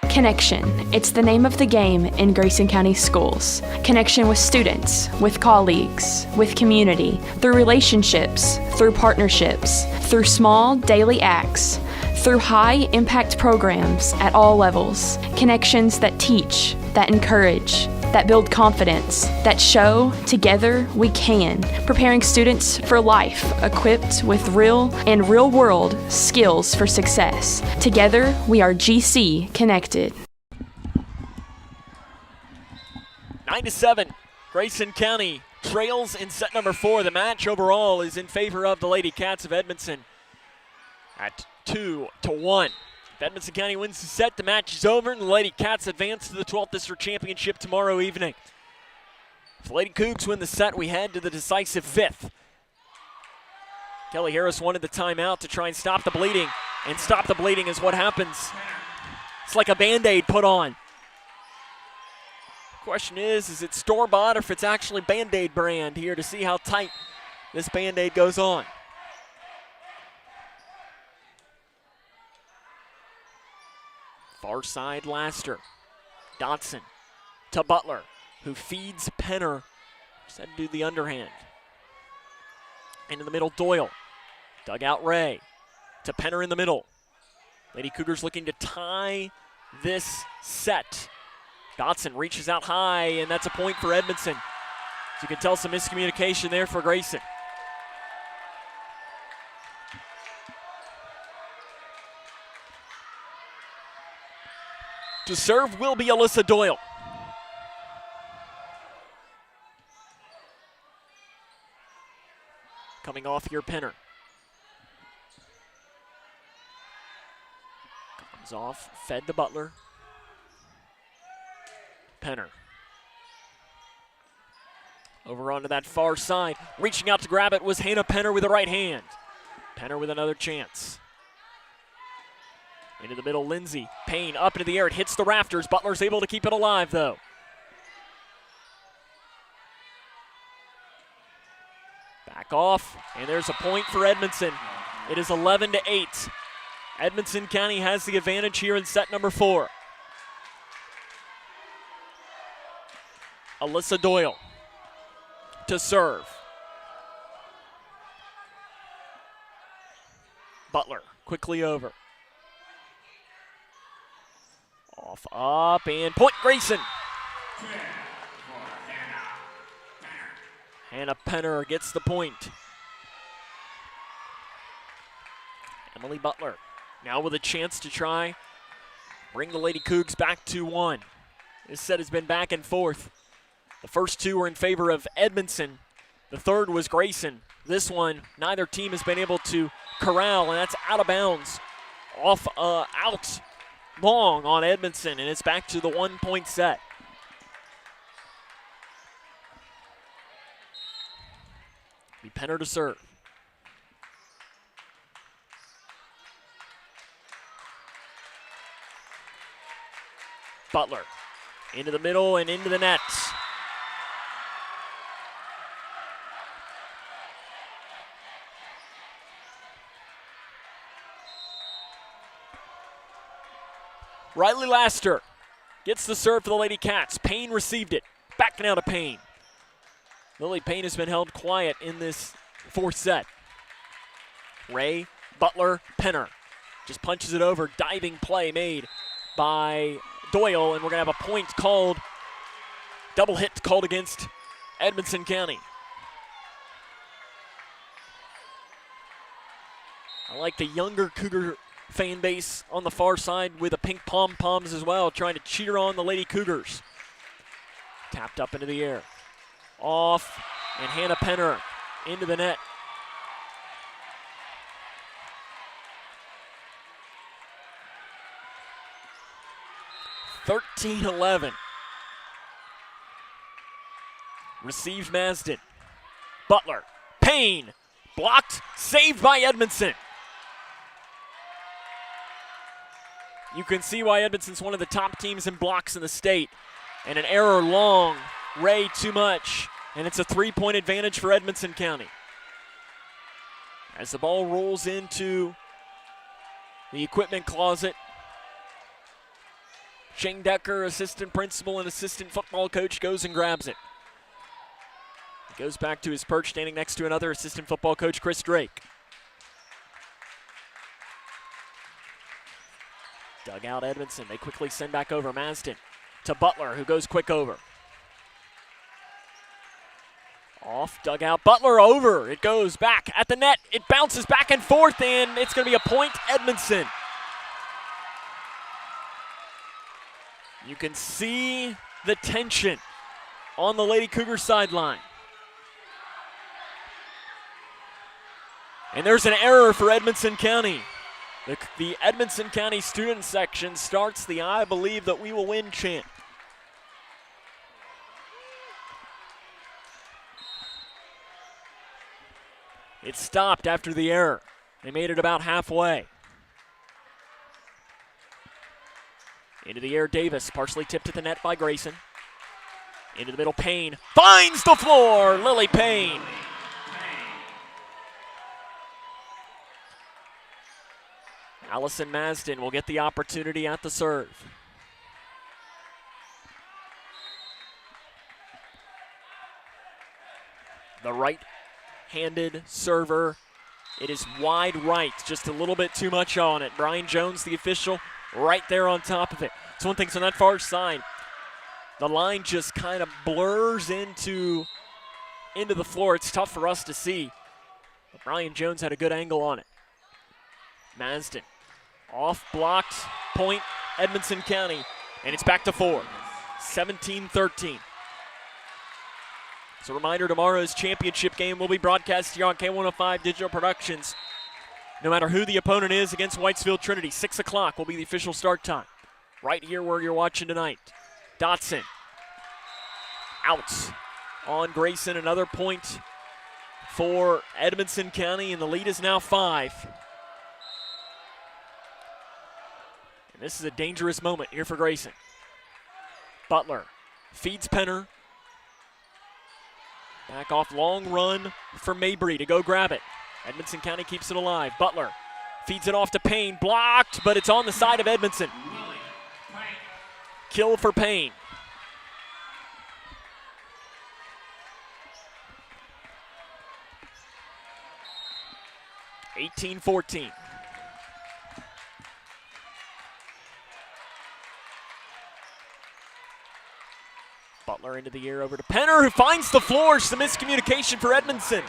Connection. It's the name of the game in Grayson County schools. Connection with students, with colleagues, with community, through relationships, through partnerships, through small daily acts, through high-impact programs at all levels. Connections that teach, that encourage, that build confidence, that show together we can, preparing students for life, equipped with real and real-world skills for success. Together, we are GC Connected. 9-7, Grayson County trails in set number 4. The match overall is in favor of the Lady Cats of Edmonson at 2-1. If Edmonson County wins the set, the match is over, and the Lady Cats advance to the 12th District Championship tomorrow evening. If the Lady Cougs win the set, we head to the decisive 5th. Kelly Harris wanted the timeout to try and stop the bleeding, and stop the bleeding is what happens. It's like a Band-Aid put on. Question is it store-bought or if it's actually Band-Aid brand here to see how tight this Band-Aid goes on. Far side Laster. Dotson to Butler, who feeds Penner. Just had to do the underhand. Into the middle, Doyle. Dug out Ray. To Penner in the middle. Lady Cougars looking to tie this set. Dotson reaches out high, and that's a point for Edmonson. So you can tell some miscommunication there for Grayson. To serve will be Alyssa Doyle. Coming off here, Penner. Comes off, fed to Butler. Penner. Over onto that far side. Reaching out to grab it was Hannah Penner with the right hand. Penner with another chance. Into the middle, Lindsay. Payne up into the air. It hits the rafters. Butler's able to keep it alive, though. Back off, and there's a point for Edmonson. It is 11-8. Edmonson County has the advantage here in set number 4. Alyssa Doyle to serve. quickly over. Off, up, and point Grayson. Hannah Penner gets the point. Emily Butler now with a chance to try bring the Lady Cougs back to 1. This set has been back and forth. The first two were in favor of Edmonson. The third was Grayson. This one, neither team has been able to corral, and that's out of bounds. Out long on Edmonson, and it's back to the 1-point set. Be Penner to serve. Butler into the middle and into the net. Riley Laster gets the serve for the Lady Cats. Payne received it. Back now to Payne. Lily Payne has been held quiet in this fourth set. Ray, Butler, Penner. Just punches it over. Diving play made by Doyle, and we're going to have a point called, double hit called against Edmonson County. I like the younger Cougar fan base on the far side with the pink pom-poms as well, trying to cheer on the Lady Cougars. Tapped up into the air. Off, and Hannah Penner into the net. (13-11). Received Masden. Butler. Payne. Blocked. Saved by Edmonson. You can see why Edmonson's one of the top teams in blocks in the state. And an error long. Ray too much. And it's a 3-point advantage for Edmonson County. As the ball rolls into the equipment closet, Shane Decker, assistant principal and assistant football coach, goes and grabs it. He goes back to his perch, standing next to another assistant football coach, Chris Drake. Dug out Edmonson. They quickly send back over Masden to Butler, who goes quick over. Off, dug out, Butler over. It goes back at the net. It bounces back and forth, and it's going to be a point Edmonson. You can see the tension on the Lady Cougar sideline. And there's an error for Edmonson County. The Edmonson County student section starts the "I believe that we will win" chant. It stopped after the error. They made it about halfway. Into the air, Davis, partially tipped to the net by Grayson. Into the middle, Payne finds the floor. Lily Payne. Allison Masden will get the opportunity at the serve. The right-handed server. It is wide right, just a little bit too much on it. Brian Jones, the official, right there on top of it. It's one thing, so on that far side, the line just kind of blurs into the floor. It's tough for us to see, but Brian Jones had a good angle on it. Masden, off blocked, point, Edmonson County, and it's back to 4, 17-13. As a reminder, tomorrow's championship game will be broadcast here on K105 Digital Productions. No matter who the opponent is against Whitesville Trinity, 6 o'clock will be the official start time. Right here where you're watching tonight. Dotson out on Grayson. Another point for Edmonson County, and the lead is now 5. And this is a dangerous moment here for Grayson. Butler feeds Penner. Back off, long run for Mabry to go grab it. Edmonson County keeps it alive. Butler feeds it off to Payne. Blocked, but it's on the side of Edmonson. Kill for Payne. (18-14). Butler into the air over to Penner, who finds the floor. Some miscommunication for Edmondson.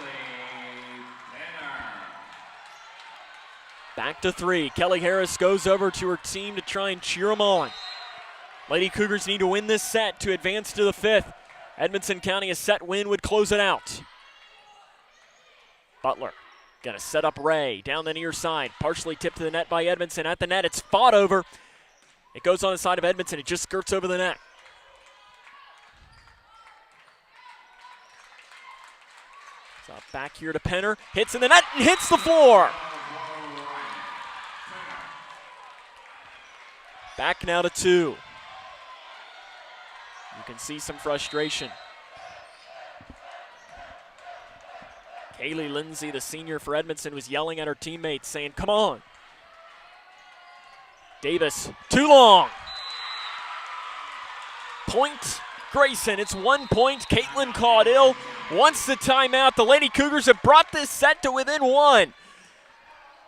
Back to 3. Kelly Harris goes over to her team to try and cheer them on. Lady Cougars need to win this set to advance to the 5th. Edmonson County, a set win would close it out. Butler gonna set up Ray down the near side. Partially tipped to the net by Edmonson. At the net, it's fought over. It goes on the side of Edmonton. It just skirts over the net. So back here to Penner. Hits in the net and hits the floor. Back now to 2. You can see some frustration. Kaylee Lindsay, the senior for Edmonton, was yelling at her teammates saying, come on. Davis, too long. Point Grayson, it's 1 point. Caitlin Caudill wants the timeout. The Lady Cougars have brought this set to within 1.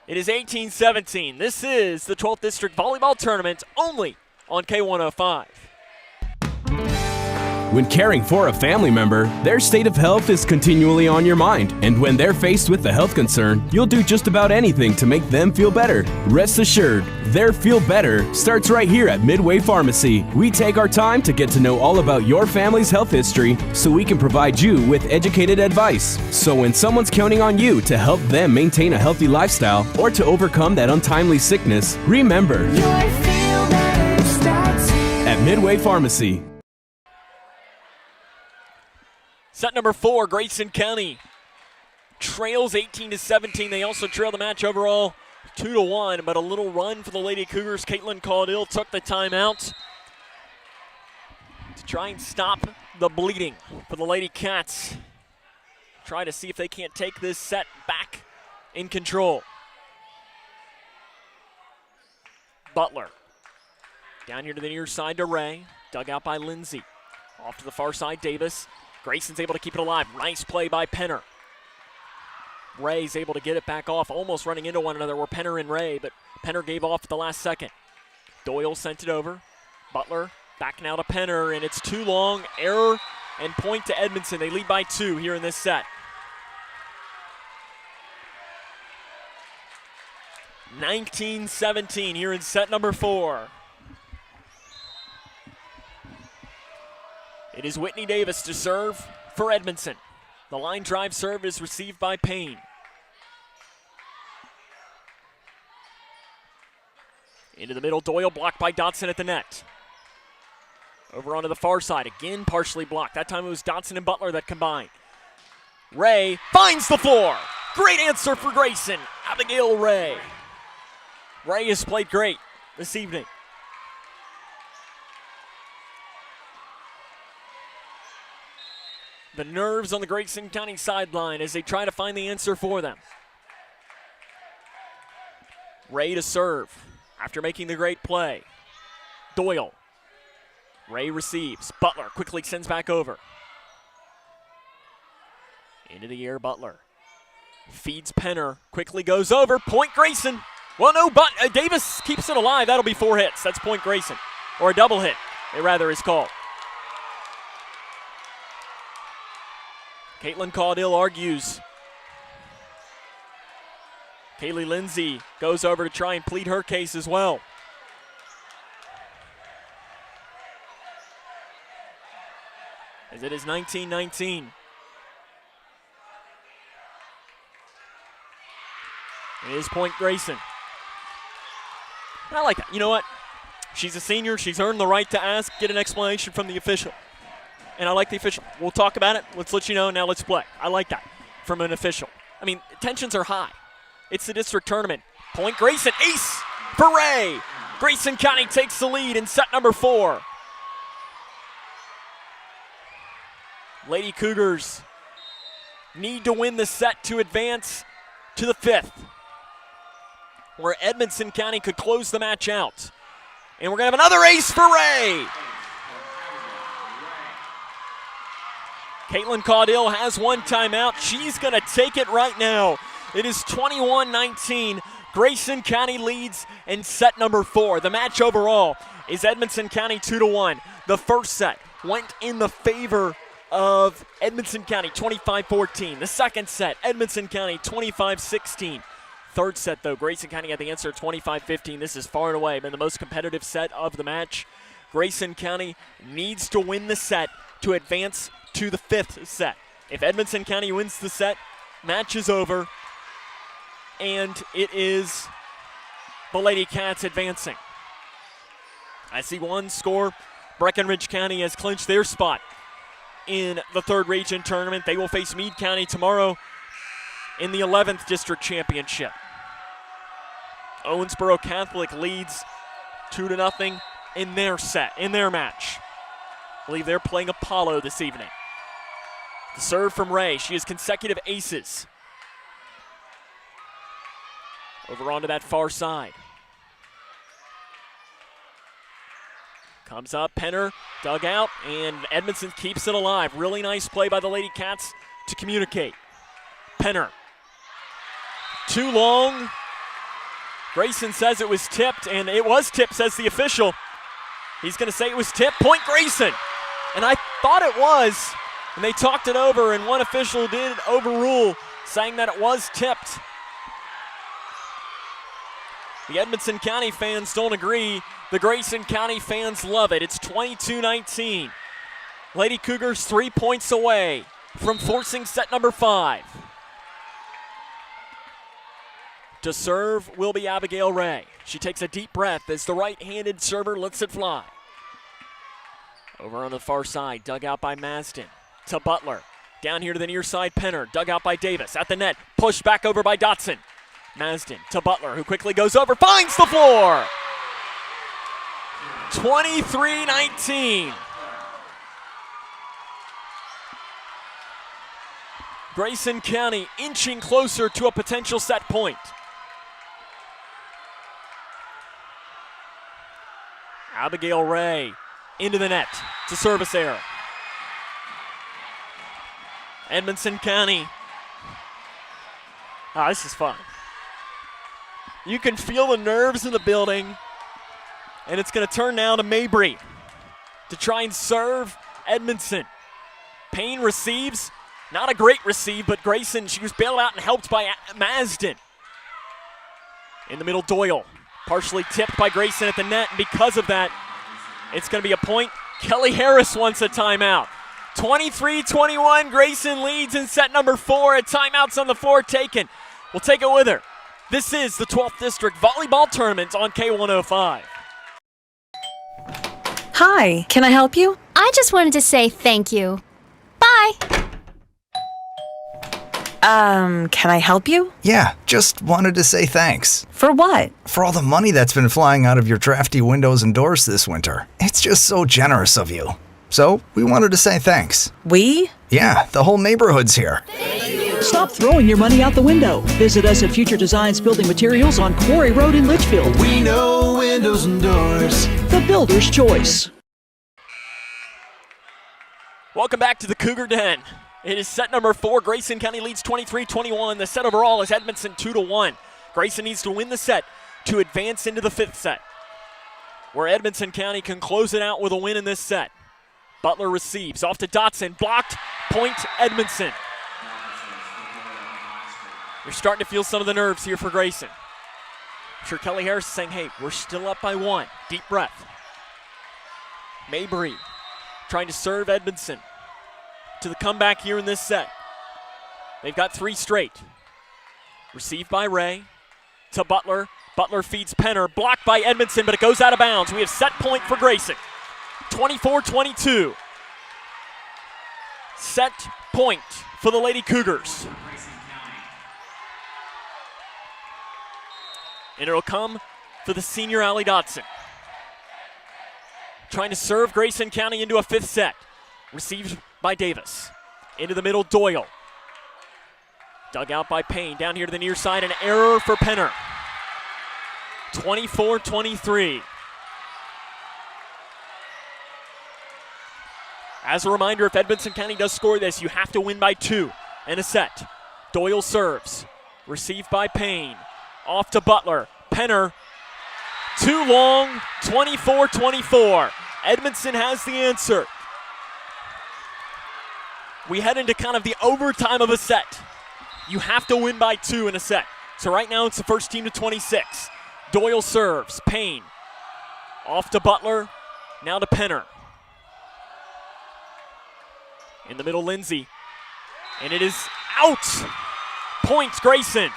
It is 18-17. This is the 12th District Volleyball Tournament only on K105. When caring for a family member, their state of health is continually on your mind. And when they're faced with a health concern, you'll do just about anything to make them feel better. Rest assured, their feel better starts right here at Midway Pharmacy. We take our time to get to know all about your family's health history so we can provide you with educated advice. So when someone's counting on you to help them maintain a healthy lifestyle or to overcome that untimely sickness, remember, your feel better starts here at Midway Pharmacy. Set number 4, Grayson County trails 18-17. They also trail the match overall 2-1, but a little run for the Lady Cougars. Caitlin Caudill took the timeout to try and stop the bleeding for the Lady Cats. Try to see if they can't take this set back in control. Butler down here to the near side to Ray, dug out by Lindsay. Off to the far side, Davis. Grayson's able to keep it alive. Nice play by Penner. Ray's able to get it back off, almost running into one another were Penner and Ray, but Penner gave off at the last second. Doyle sent it over. Butler back now to Penner, and it's too long. Error and point to Edmonton. They lead by 2 here in this set. 19-17 here in set number 4. It is Whitney Davis to serve for Edmonton. The line drive serve is received by Payne. Into the middle, Doyle blocked by Dotson at the net. Over onto the far side, again partially blocked. That time it was Dotson and Butler that combined. Ray finds the floor. Great answer for Grayson. Abigail Ray. Ray has played great this evening. The nerves on the Grayson County sideline as they try to find the answer for them. Ray to serve after making the great play. Doyle. Ray receives. Butler quickly sends back over. Into the air, Butler. Feeds Penner. Quickly goes over. Point Grayson. Well, no, but Davis keeps it alive. That'll be 4 hits. That's point Grayson. Or a double hit, it rather is called. Caitlin Caudill argues. Kaylee Lindsay goes over to try and plead her case as well. As it is 19-19. It is point Grayson. And I like that. You know what? She's a senior. She's earned the right to ask, get an explanation from the official. And I like the official. We'll talk about it. Let's let you know. Now let's play. I like that from an official. I mean, tensions are high. It's the district tournament. Point Grayson. Ace for Ray. Grayson County takes the lead in set number 4. Lady Cougars need to win the set to advance to the 5th, where Edmonson County could close the match out. And we're going to have another ace for Ray. Caitlin Caudill has one timeout. She's going to take it right now. It is 21-19. Grayson County leads in set number 4. The match overall is Edmonson County 2-1. The first set went in the favor of Edmonson County, 25-14. The second set, Edmonson County, 25-16. Third set, though, Grayson County got the answer, 25-15. This is far and away been the most competitive set of the match. Grayson County needs to win the set to advance to the fifth set. If Edmonson County wins the set, match is over, and it is the Lady Cats advancing. I see one score. Breckenridge County has clinched their spot in the third region tournament. They will face Meade County tomorrow in the 11th district championship. Owensboro Catholic leads 2-0 in their match. I believe they're playing Apollo this evening. The serve from Ray. She has consecutive aces. Over onto that far side. Comes up, Penner, dug out, and Edmonson keeps it alive. Really nice play by the Lady Cats to communicate. Penner. Too long. Grayson says it was tipped, and it was tipped, says the official. He's going to say it was tipped. Point Grayson. And I thought it was, and they talked it over, and one official did overrule, saying that it was tipped. The Edmonson County fans don't agree. The Grayson County fans love it. It's 22-19. Lady Cougars 3 points away from forcing set number 5. To serve will be Abigail Ray. She takes a deep breath as the right-handed server lets it fly. Over on the far side, dug out by Masden. To Butler. Down here to the near side, Penner. Dug out by Davis. At the net, pushed back over by Dotson. Masden to Butler, who quickly goes over, finds the floor! 23-19. Grayson County inching closer to a potential set point. Abigail Ray into the net to service error. Edmonson County. This is fun. You can feel the nerves in the building, and it's going to turn now to Mabry to try and serve Edmonson. Payne receives, not a great receive, but Grayson, she was bailed out and helped by Masden. In the middle, Doyle, partially tipped by Grayson at the net, and because of that, it's going to be a point. Kelly Harris wants a timeout. 23-21, Grayson leads in set number 4. A timeout's on the floor taken. We'll take it with her. This is the 12th District Volleyball Tournament on K105. Hi, can I help you? I just wanted to say thank you. Bye. Can I help you? Yeah, just wanted to say thanks. For what? For all the money that's been flying out of your drafty windows and doors this winter. It's just so generous of you. So, we wanted to say thanks. We? Yeah, the whole neighborhood's here. Stop throwing your money out the window. Visit us at Future Designs Building Materials on Quarry Road in Litchfield. We know windows and doors. The builder's choice. Welcome back to the Cougar Den. It is set number 4. Grayson County leads 23-21. The set overall is Edmonson 2-1. Grayson needs to win the set to advance into the 5th set, where Edmonson County can close it out with a win in this set. Butler receives off to Dotson. Blocked. Point Edmonson. You're starting to feel some of the nerves here for Grayson. I'm sure Kelly Harris is saying, hey, we're still up by 1. Deep breath. Mabry trying to serve Edmonson to the comeback here in this set. They've got 3 straight. Received by Ray to Butler. Butler feeds Penner. Blocked by Edmonson, but it goes out of bounds. We have set point for Grayson. 24-22. Set point for the Lady Cougars. And it'll come for the senior Allie Dotson. Trying to serve Grayson County into a 5th set. Received by Davis. Into the middle, Doyle. Dug out by Payne. Down here to the near side, an error for Penner. 24-23. As a reminder, if Edmonson County does score this, you have to win by 2 in a set. Doyle serves. Received by Payne. Off to Butler. Penner. Too long. 24-24. Edmonson has the answer. we head into kind of the overtime of a set. You have to win by 2 in a set. So right now it's the first team to 26. Doyle serves. Payne. Off to Butler. Now to Penner. In the middle, Lindsay. And it is out. Points, Grayson.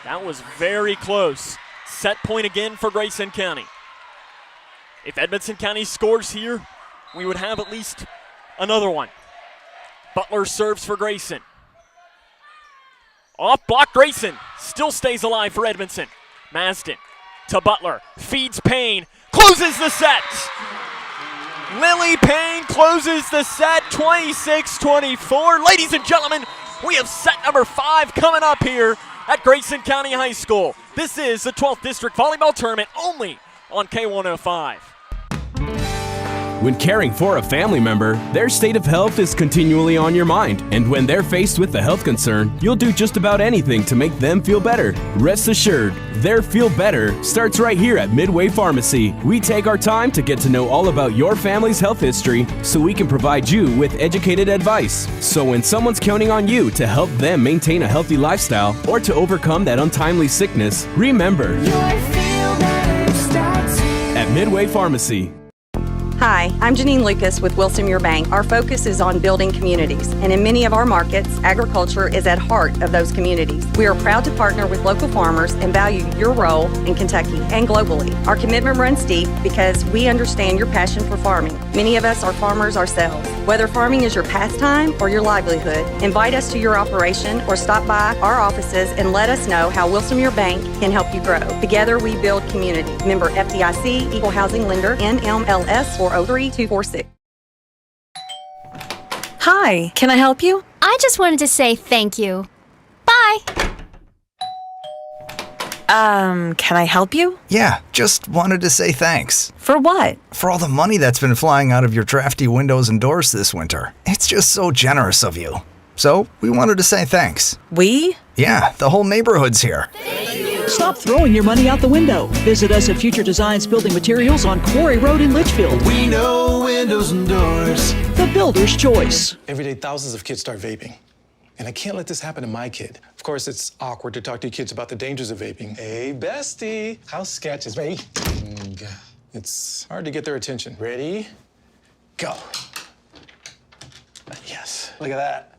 That was very close. Set point again for Grayson County. If Edmonson County scores here, we would have at least another one. Butler serves for Grayson. Off block, Grayson still stays alive for Edmonson. Masden to Butler, feeds Payne, closes the set. Lily Payne closes the set, 26-24. Ladies and gentlemen, we have set number 5 coming up here at Grayson County High School. This is the 12th District Volleyball Tournament only on K105. When caring for a family member, their state of health is continually on your mind. And when they're faced with a health concern, you'll do just about anything to make them feel better. Rest assured, their feel better starts right here at Midway Pharmacy. We take our time to get to know all about your family's health history so we can provide you with educated advice. So when someone's counting on you to help them maintain a healthy lifestyle or to overcome that untimely sickness, remember, at Midway Pharmacy. Hi, I'm Janine Lucas with Wilson Muir Bank. Our focus is on building communities, and in many of our markets, agriculture is at heart of those communities. We are proud to partner with local farmers and value your role in Kentucky and globally. Our commitment runs deep because we understand your passion for farming. Many of us are farmers ourselves. Whether farming is your pastime or your livelihood, invite us to your operation or stop by our offices and let us know how Wilson Muir Bank can help you grow. Together we build community. Member FDIC, Equal Housing Lender, NMLS 403246. Hi, can I help you? I just wanted to say thank you. Bye. Can I help you? Yeah, just wanted to say thanks. For what? For all the money that's been flying out of your drafty windows and doors this winter. It's just so generous of you. So, we wanted to say thanks. We? Yeah, the whole neighborhood's here. Stop throwing your money out the window. Visit us at Future Designs Building Materials on Quarry Road in Litchfield. We know windows and doors. The builder's choice. Every day, thousands of kids start vaping. And I can't let this happen to my kid. Of course, it's awkward to talk to your kids about the dangers of vaping. Hey, bestie, how sketch is vaping? It's hard to get their attention. Ready? Go. Yes, look at that.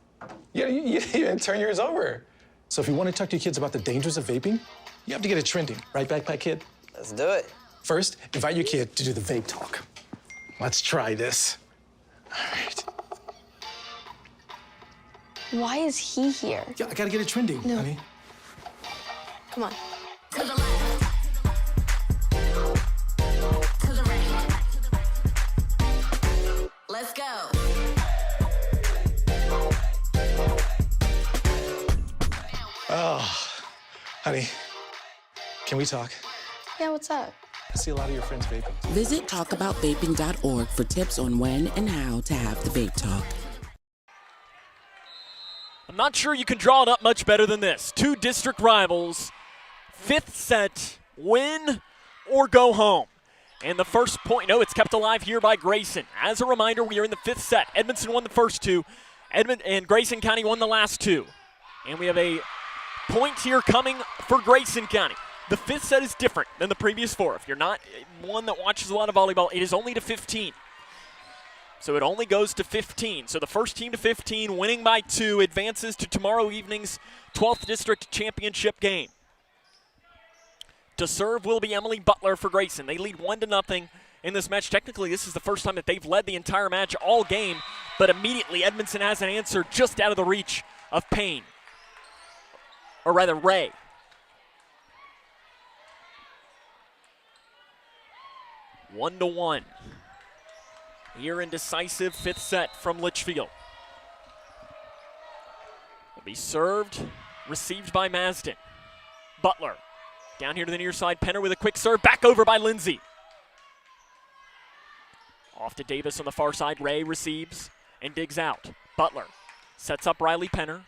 You didn't turn yours over. So if you want to talk to your kids about the dangers of vaping, you have to get it trending. Right, Backpack Kid? Let's do it. First, invite your kid to do the vape talk. Let's try this. All right. Why is he here? Yeah, I gotta get it trending, honey. Come on. To the left. To the right. Let's go. Oh, honey, can we talk? Yeah, what's up? I see a lot of your friends vaping. Visit talkaboutVaping.org for tips on when and how to have the vape talk. I'm not sure you can draw it up much better than this. 2 district rivals, 5th set, win or go home. And the first point, no, it's kept alive here by Grayson. As a reminder, we are in the 5th set. Edmonson won the first 2. And Grayson County won the last 2. And we have a point here coming for Grayson County. The 5th set is different than the previous 4. If you're not one that watches a lot of volleyball, it is only to 15. So it only goes to 15. So the first team to 15, winning by 2, advances to tomorrow evening's 12th District Championship game. To serve will be Emily Butler for Grayson. They lead 1-0 in this match. Technically, this is the first time that they've led the entire match all game, but immediately Edmonson has an answer just out of the reach of Payne. Or rather, Ray. One to one. Here in decisive 5th set from Litchfield. Will be served, received by Masden. Butler, down here to the near side. Penner with a quick serve, back over by Lindsay. Off to Davis on the far side. Ray receives and digs out. Butler sets up Riley Penner.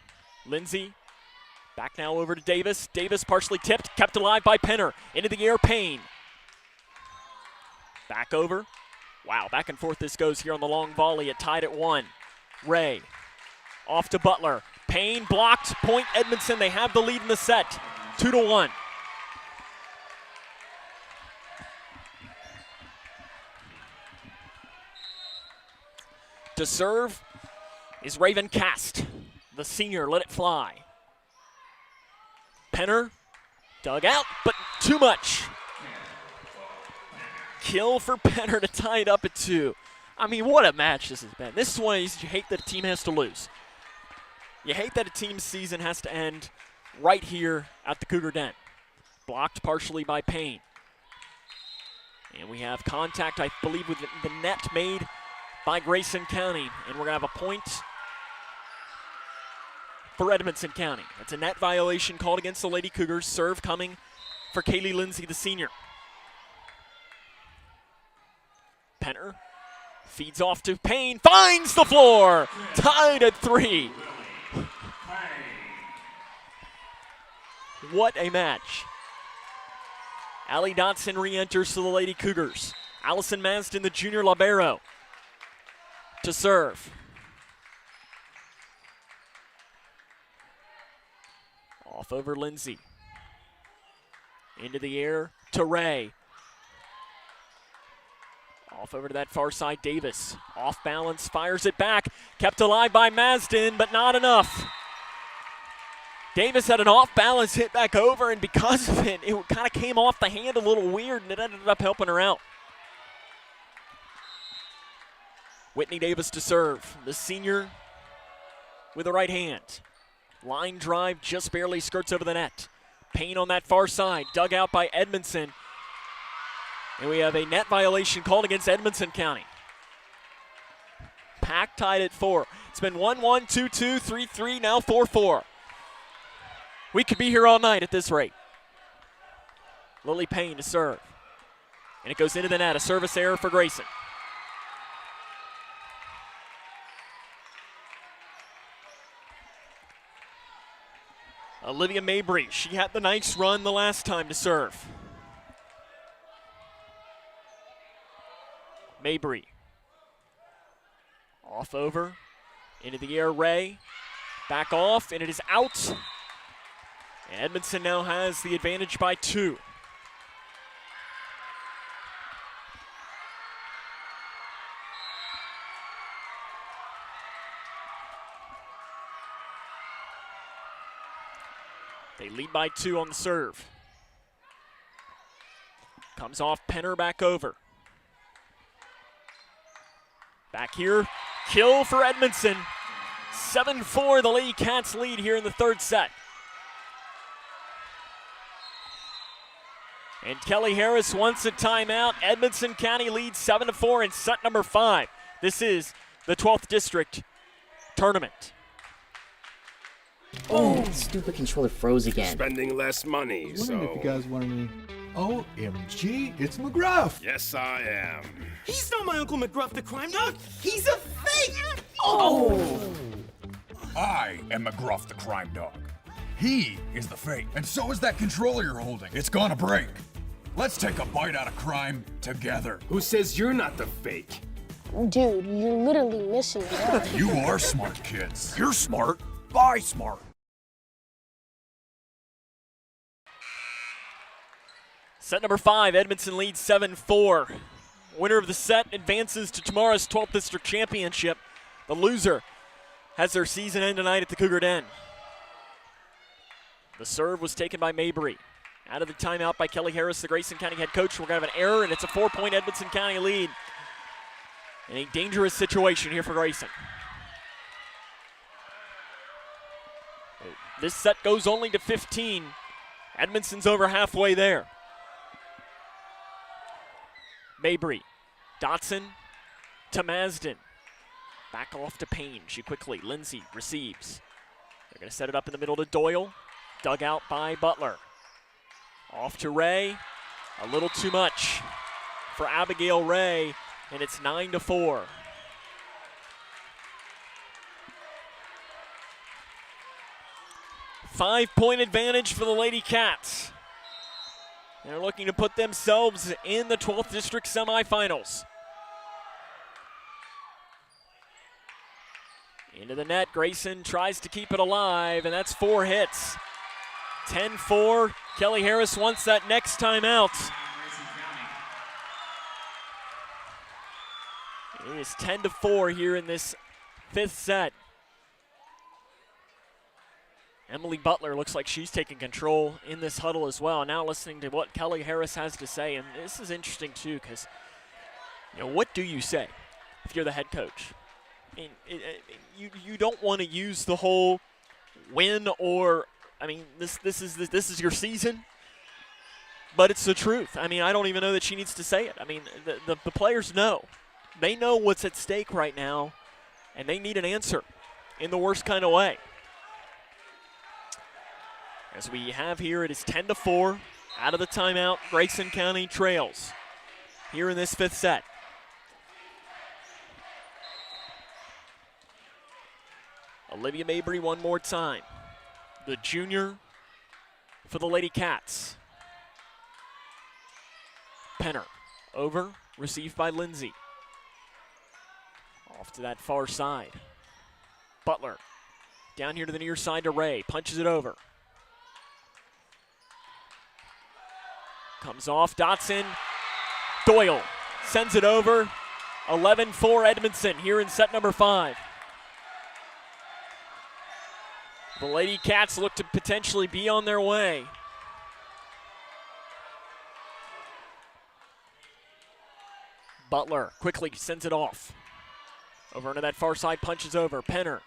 Lindsay back now over to Davis. Davis partially tipped, kept alive by Penner. Into the air, Payne. Back over. Wow, back and forth this goes here on the long volley. It tied at 1. Ray Off to Butler. Payne blocked. Point Edmonson. They have the lead in the set. 2-1. To serve is Raven Cast. The senior let it fly. Penner dug out, but too much. Kill for Penner to tie it up at 2. I mean, what a match this has been. This is one of these you hate that a team has to lose. You hate that a team's season has to end right here at the Cougar Den. Blocked partially by Payne. And we have contact, I believe, with the net made by Grayson County. And we're going to have a point for Edmonson County. It's a net violation called against the Lady Cougars. Serve coming for Kaylee Lindsay, the senior. Penner feeds off to Payne, finds the floor, tied at 3. What a match. Allie Dotson re-enters to the Lady Cougars. Allison Masden, the junior libero, to serve. Off over Lindsay. Into the air to Ray. Off over to that far side, Davis. Off balance, fires it back. Kept alive by Masden, but not enough. Davis had an off balance hit back over, and because of it, it kind of came off the hand a little weird, and it ended up helping her out. Whitney Davis to serve. The senior with the right hand. Line drive just barely skirts over the net. Payne on that far side, dug out by Edmondson. And we have a net violation called against Edmonson County. Pack tied at 4. It's been 1-1, 2-2, 3-3, now 4-4. We could be here all night at this rate. Lily Payne to serve. And it goes into the net, a service error for Grayson. Olivia Mabry, she had the nice run the last time to serve. Mabry. Off over. Into the air, Ray. Back off, and it is out. And Edmonson now has the advantage by 2. They lead by 2 on the serve. Comes off Penner, back over. Back here, kill for Edmonson. 7-4, the Lady Cats lead here in the third set. And Kelly Harris wants a timeout. Edmonson County leads 7-4 in set number 5. This is the 12th District Tournament. Oh, stupid controller froze again. Spending less money, I was wondering if you guys wanted me. OMG, it's McGruff. Yes, I am. He's not my Uncle McGruff the crime dog. He's a fake. Oh! I am McGruff the crime dog. He is the fake, and so is that controller you're holding. It's gonna break. Let's take a bite out of crime together. Who says you're not the fake? Dude, you're literally missing it. You are smart, kids. You're smart. Buy smart. Set number 5, Edmonton leads 7-4. Winner of the set advances to tomorrow's 12th District Championship. The loser has their season end tonight at the Cougar Den. The serve was taken by Mabry. Out of the timeout by Kelly Harris, the Grayson County head coach. We're going to have an error, and it's a 4-point Edmonson County lead. In a dangerous situation here for Grayson. This set goes only to 15. Edmonson's over halfway there. Mabry, Dotson to Masden. Back off to Payne. She quickly, Lindsay receives. They're going to set it up in the middle to Doyle. Dug out by Butler. Off to Ray. A little too much for Abigail Ray, and it's 9-4. Five-point advantage for the Lady Cats. They're looking to put themselves in the 12th District semifinals. Into the net, Grayson tries to keep it alive, and that's 4 hits. 10-4, Kelly Harris wants that next time out. It is 10-4 here in this 5th set. Emily Butler looks like she's taking control in this huddle as well. Now listening to what Kelly Harris has to say, and this is interesting too, because what do you say if you're the head coach? I mean, you don't want to use the whole win or this is your season, but it's the truth. I mean, I don't even know that she needs to say it. I mean, the players know. They know what's at stake right now, and they need an answer in the worst kind of way. As we have here, it is 10-4. Out of the timeout, Grayson County trails here in this 5th set. Olivia Mabry one more time. The junior for the Lady Cats. Penner over, received by Lindsay. Off to that far side. Butler down here to the near side to Ray, punches it over. Comes off, Dotson. Doyle sends it over. 11-4 Edmondson here in set number 5. The Lady Cats look to potentially be on their way. Butler quickly sends it off. Over into that far side, punches over. Penner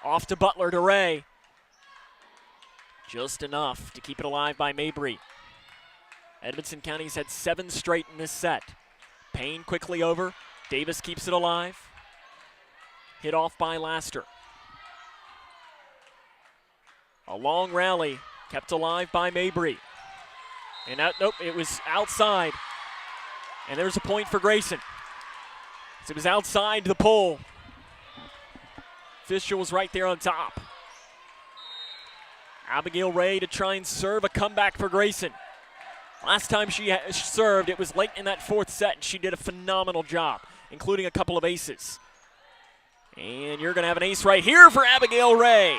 off to Butler to Ray. Just enough to keep it alive by Mabry. Edmonson County's had 7 straight in this set. Payne quickly over. Davis keeps it alive. Hit off by Laster. A long rally kept alive by Mabry. And nope, it was outside. And there's a point for Grayson. It was outside the pole. Fisher was right there on top. Abigail Ray to try and serve a comeback for Grayson. Last time she served, it was late in that 4th set, and she did a phenomenal job, including a couple of aces. And you're going to have an ace right here for Abigail Ray.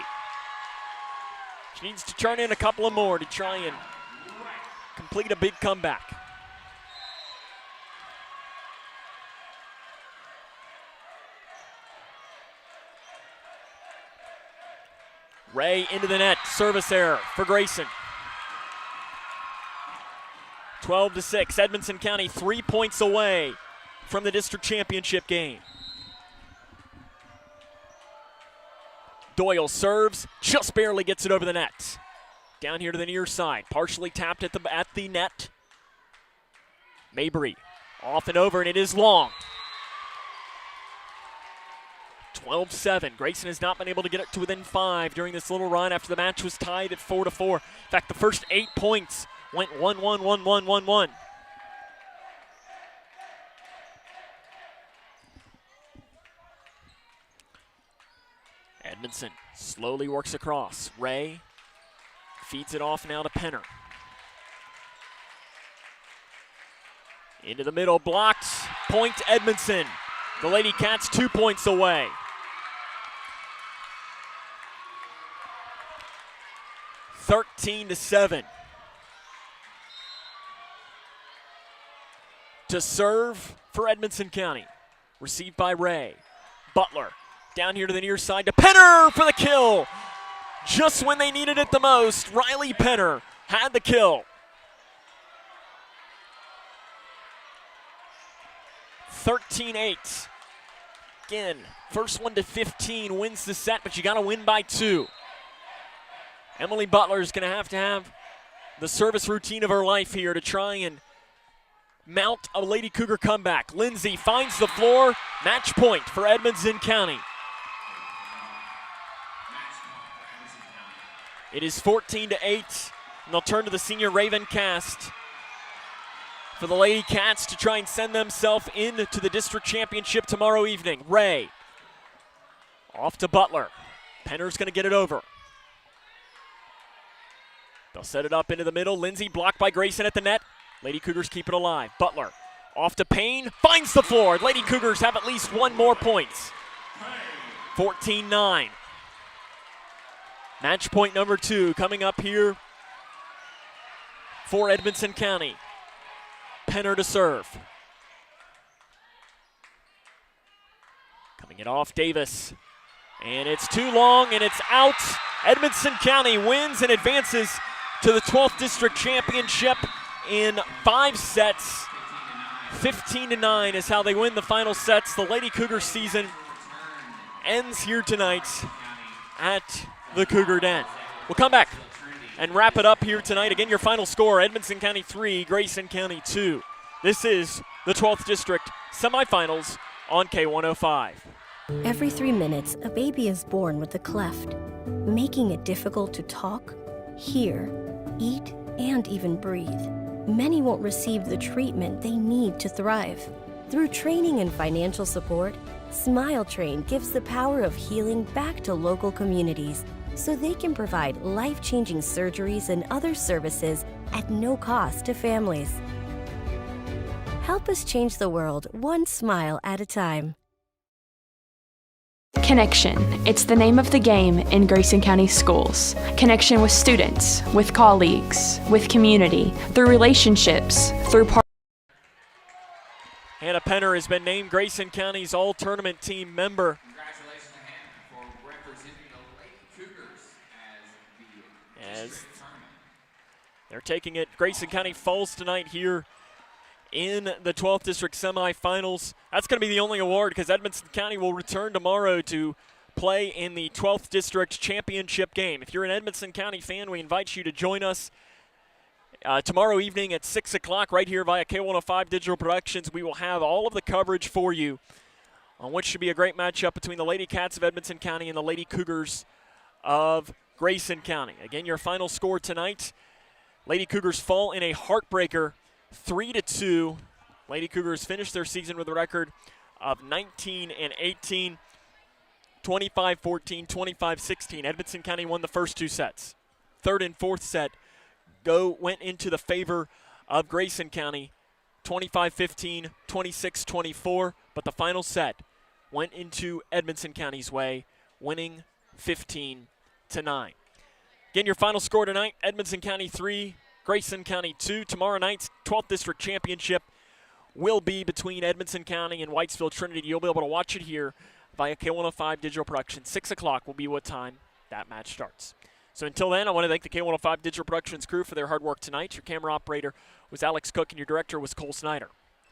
She needs to turn in a couple of more to try and complete a big comeback. Ray into the net, service error for Grayson. 12-6, Edmonson County 3 points away from the district championship game. Doyle serves, just barely gets it over the net. Down here to the near side, partially tapped at the net. Mabry off and over, and it is long. 12-7. Grayson has not been able to get it to within 5 during this little run after the match was tied at 4-4. In fact, the first 8 points went 1-1, 1-1, 1-1. Edmondson slowly works across. Ray feeds it off now to Penner. Into the middle, blocked. Point Edmondson. The Lady Cats 2 points away. (13-7). To serve for Edmonson County. Received by Ray. Butler down here to the near side to Penner for the kill. Just when they needed it the most, Riley Penner had the kill. 13-8. Again, first one to 15 wins the set, but you got to win by 2. Emily Butler is going to have the service routine of her life here to try and mount a Lady Cougar comeback. Lindsay finds the floor. Match point for Edmonson County. It is 14-8, and they'll turn to the senior Raven cast for the Lady Cats to try and send themselves into the district championship tomorrow evening. Ray off to Butler. Penner's going to get it over. They'll set it up into the middle. Lindsay blocked by Grayson at the net. Lady Cougars keep it alive. Butler off to Payne, finds the floor. Lady Cougars have at least 1 more points. 14-9. Match point number 2 coming up here for Edmonson County. Penner to serve. Coming it off, Davis. And it's too long, and it's out. Edmonson County wins and advances to the 12th District Championship in 5 sets. 15-9 is how they win the final sets. The Lady Cougar season ends here tonight at the Cougar Den. We'll come back and wrap it up here tonight. Again, your final score, Edmonson County 3, Grayson County 2. This is the 12th District Semifinals on K105. Every 3 minutes, a baby is born with a cleft, making it difficult to talk, hear, eat, and even breathe. Many won't receive the treatment they need to thrive. Through training and financial support, Smile Train gives the power of healing back to local communities so they can provide life-changing surgeries and other services at no cost to families. Help us change the world one smile at a time. Connection. It's the name of the game in Grayson County schools. Connection with students, with colleagues, with community, through relationships, through Hannah Penner has been named Grayson County's all-tournament team member. Congratulations to Hannah for representing the Lady Cougars as the district tournament. They're taking it. Grayson County falls tonight here in the 12th District semifinals. That's going to be the only award because Edmonson County will return tomorrow to play in the 12th District championship game. If you're an Edmonson County fan, we invite you to join us tomorrow evening at 6 o'clock right here via K105 Digital Productions. We will have all of the coverage for you on what should be a great matchup between the Lady Cats of Edmonson County and the Lady Cougars of Grayson County. Again, your final score tonight, Lady Cougars fall in a heartbreaker 3-2. Lady Cougars finished their season with a record of 19-18, 25-14, 25-16. Edmonson County won the first 2 sets. Third and fourth set went into the favor of Grayson County, 25-15, 26-24, but the final set went into Edmonson County's way, winning 15-9. Again, your final score tonight, Edmonson County 3, Grayson County 2. Tomorrow night's 12th District Championship will be between Edmonson County and Whitesville Trinity. You'll be able to watch it here via K105 Digital Productions. 6 o'clock will be what time that match starts. So until then, I want to thank the K105 Digital Productions crew for their hard work tonight. Your camera operator was Alex Cook and your director was Cole Snyder.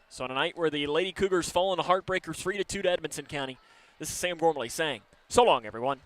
So on a night where the Lady Cougars fall in a heartbreaker 3-2 to Edmonson County, this is Sam Gormley saying, so long, everyone.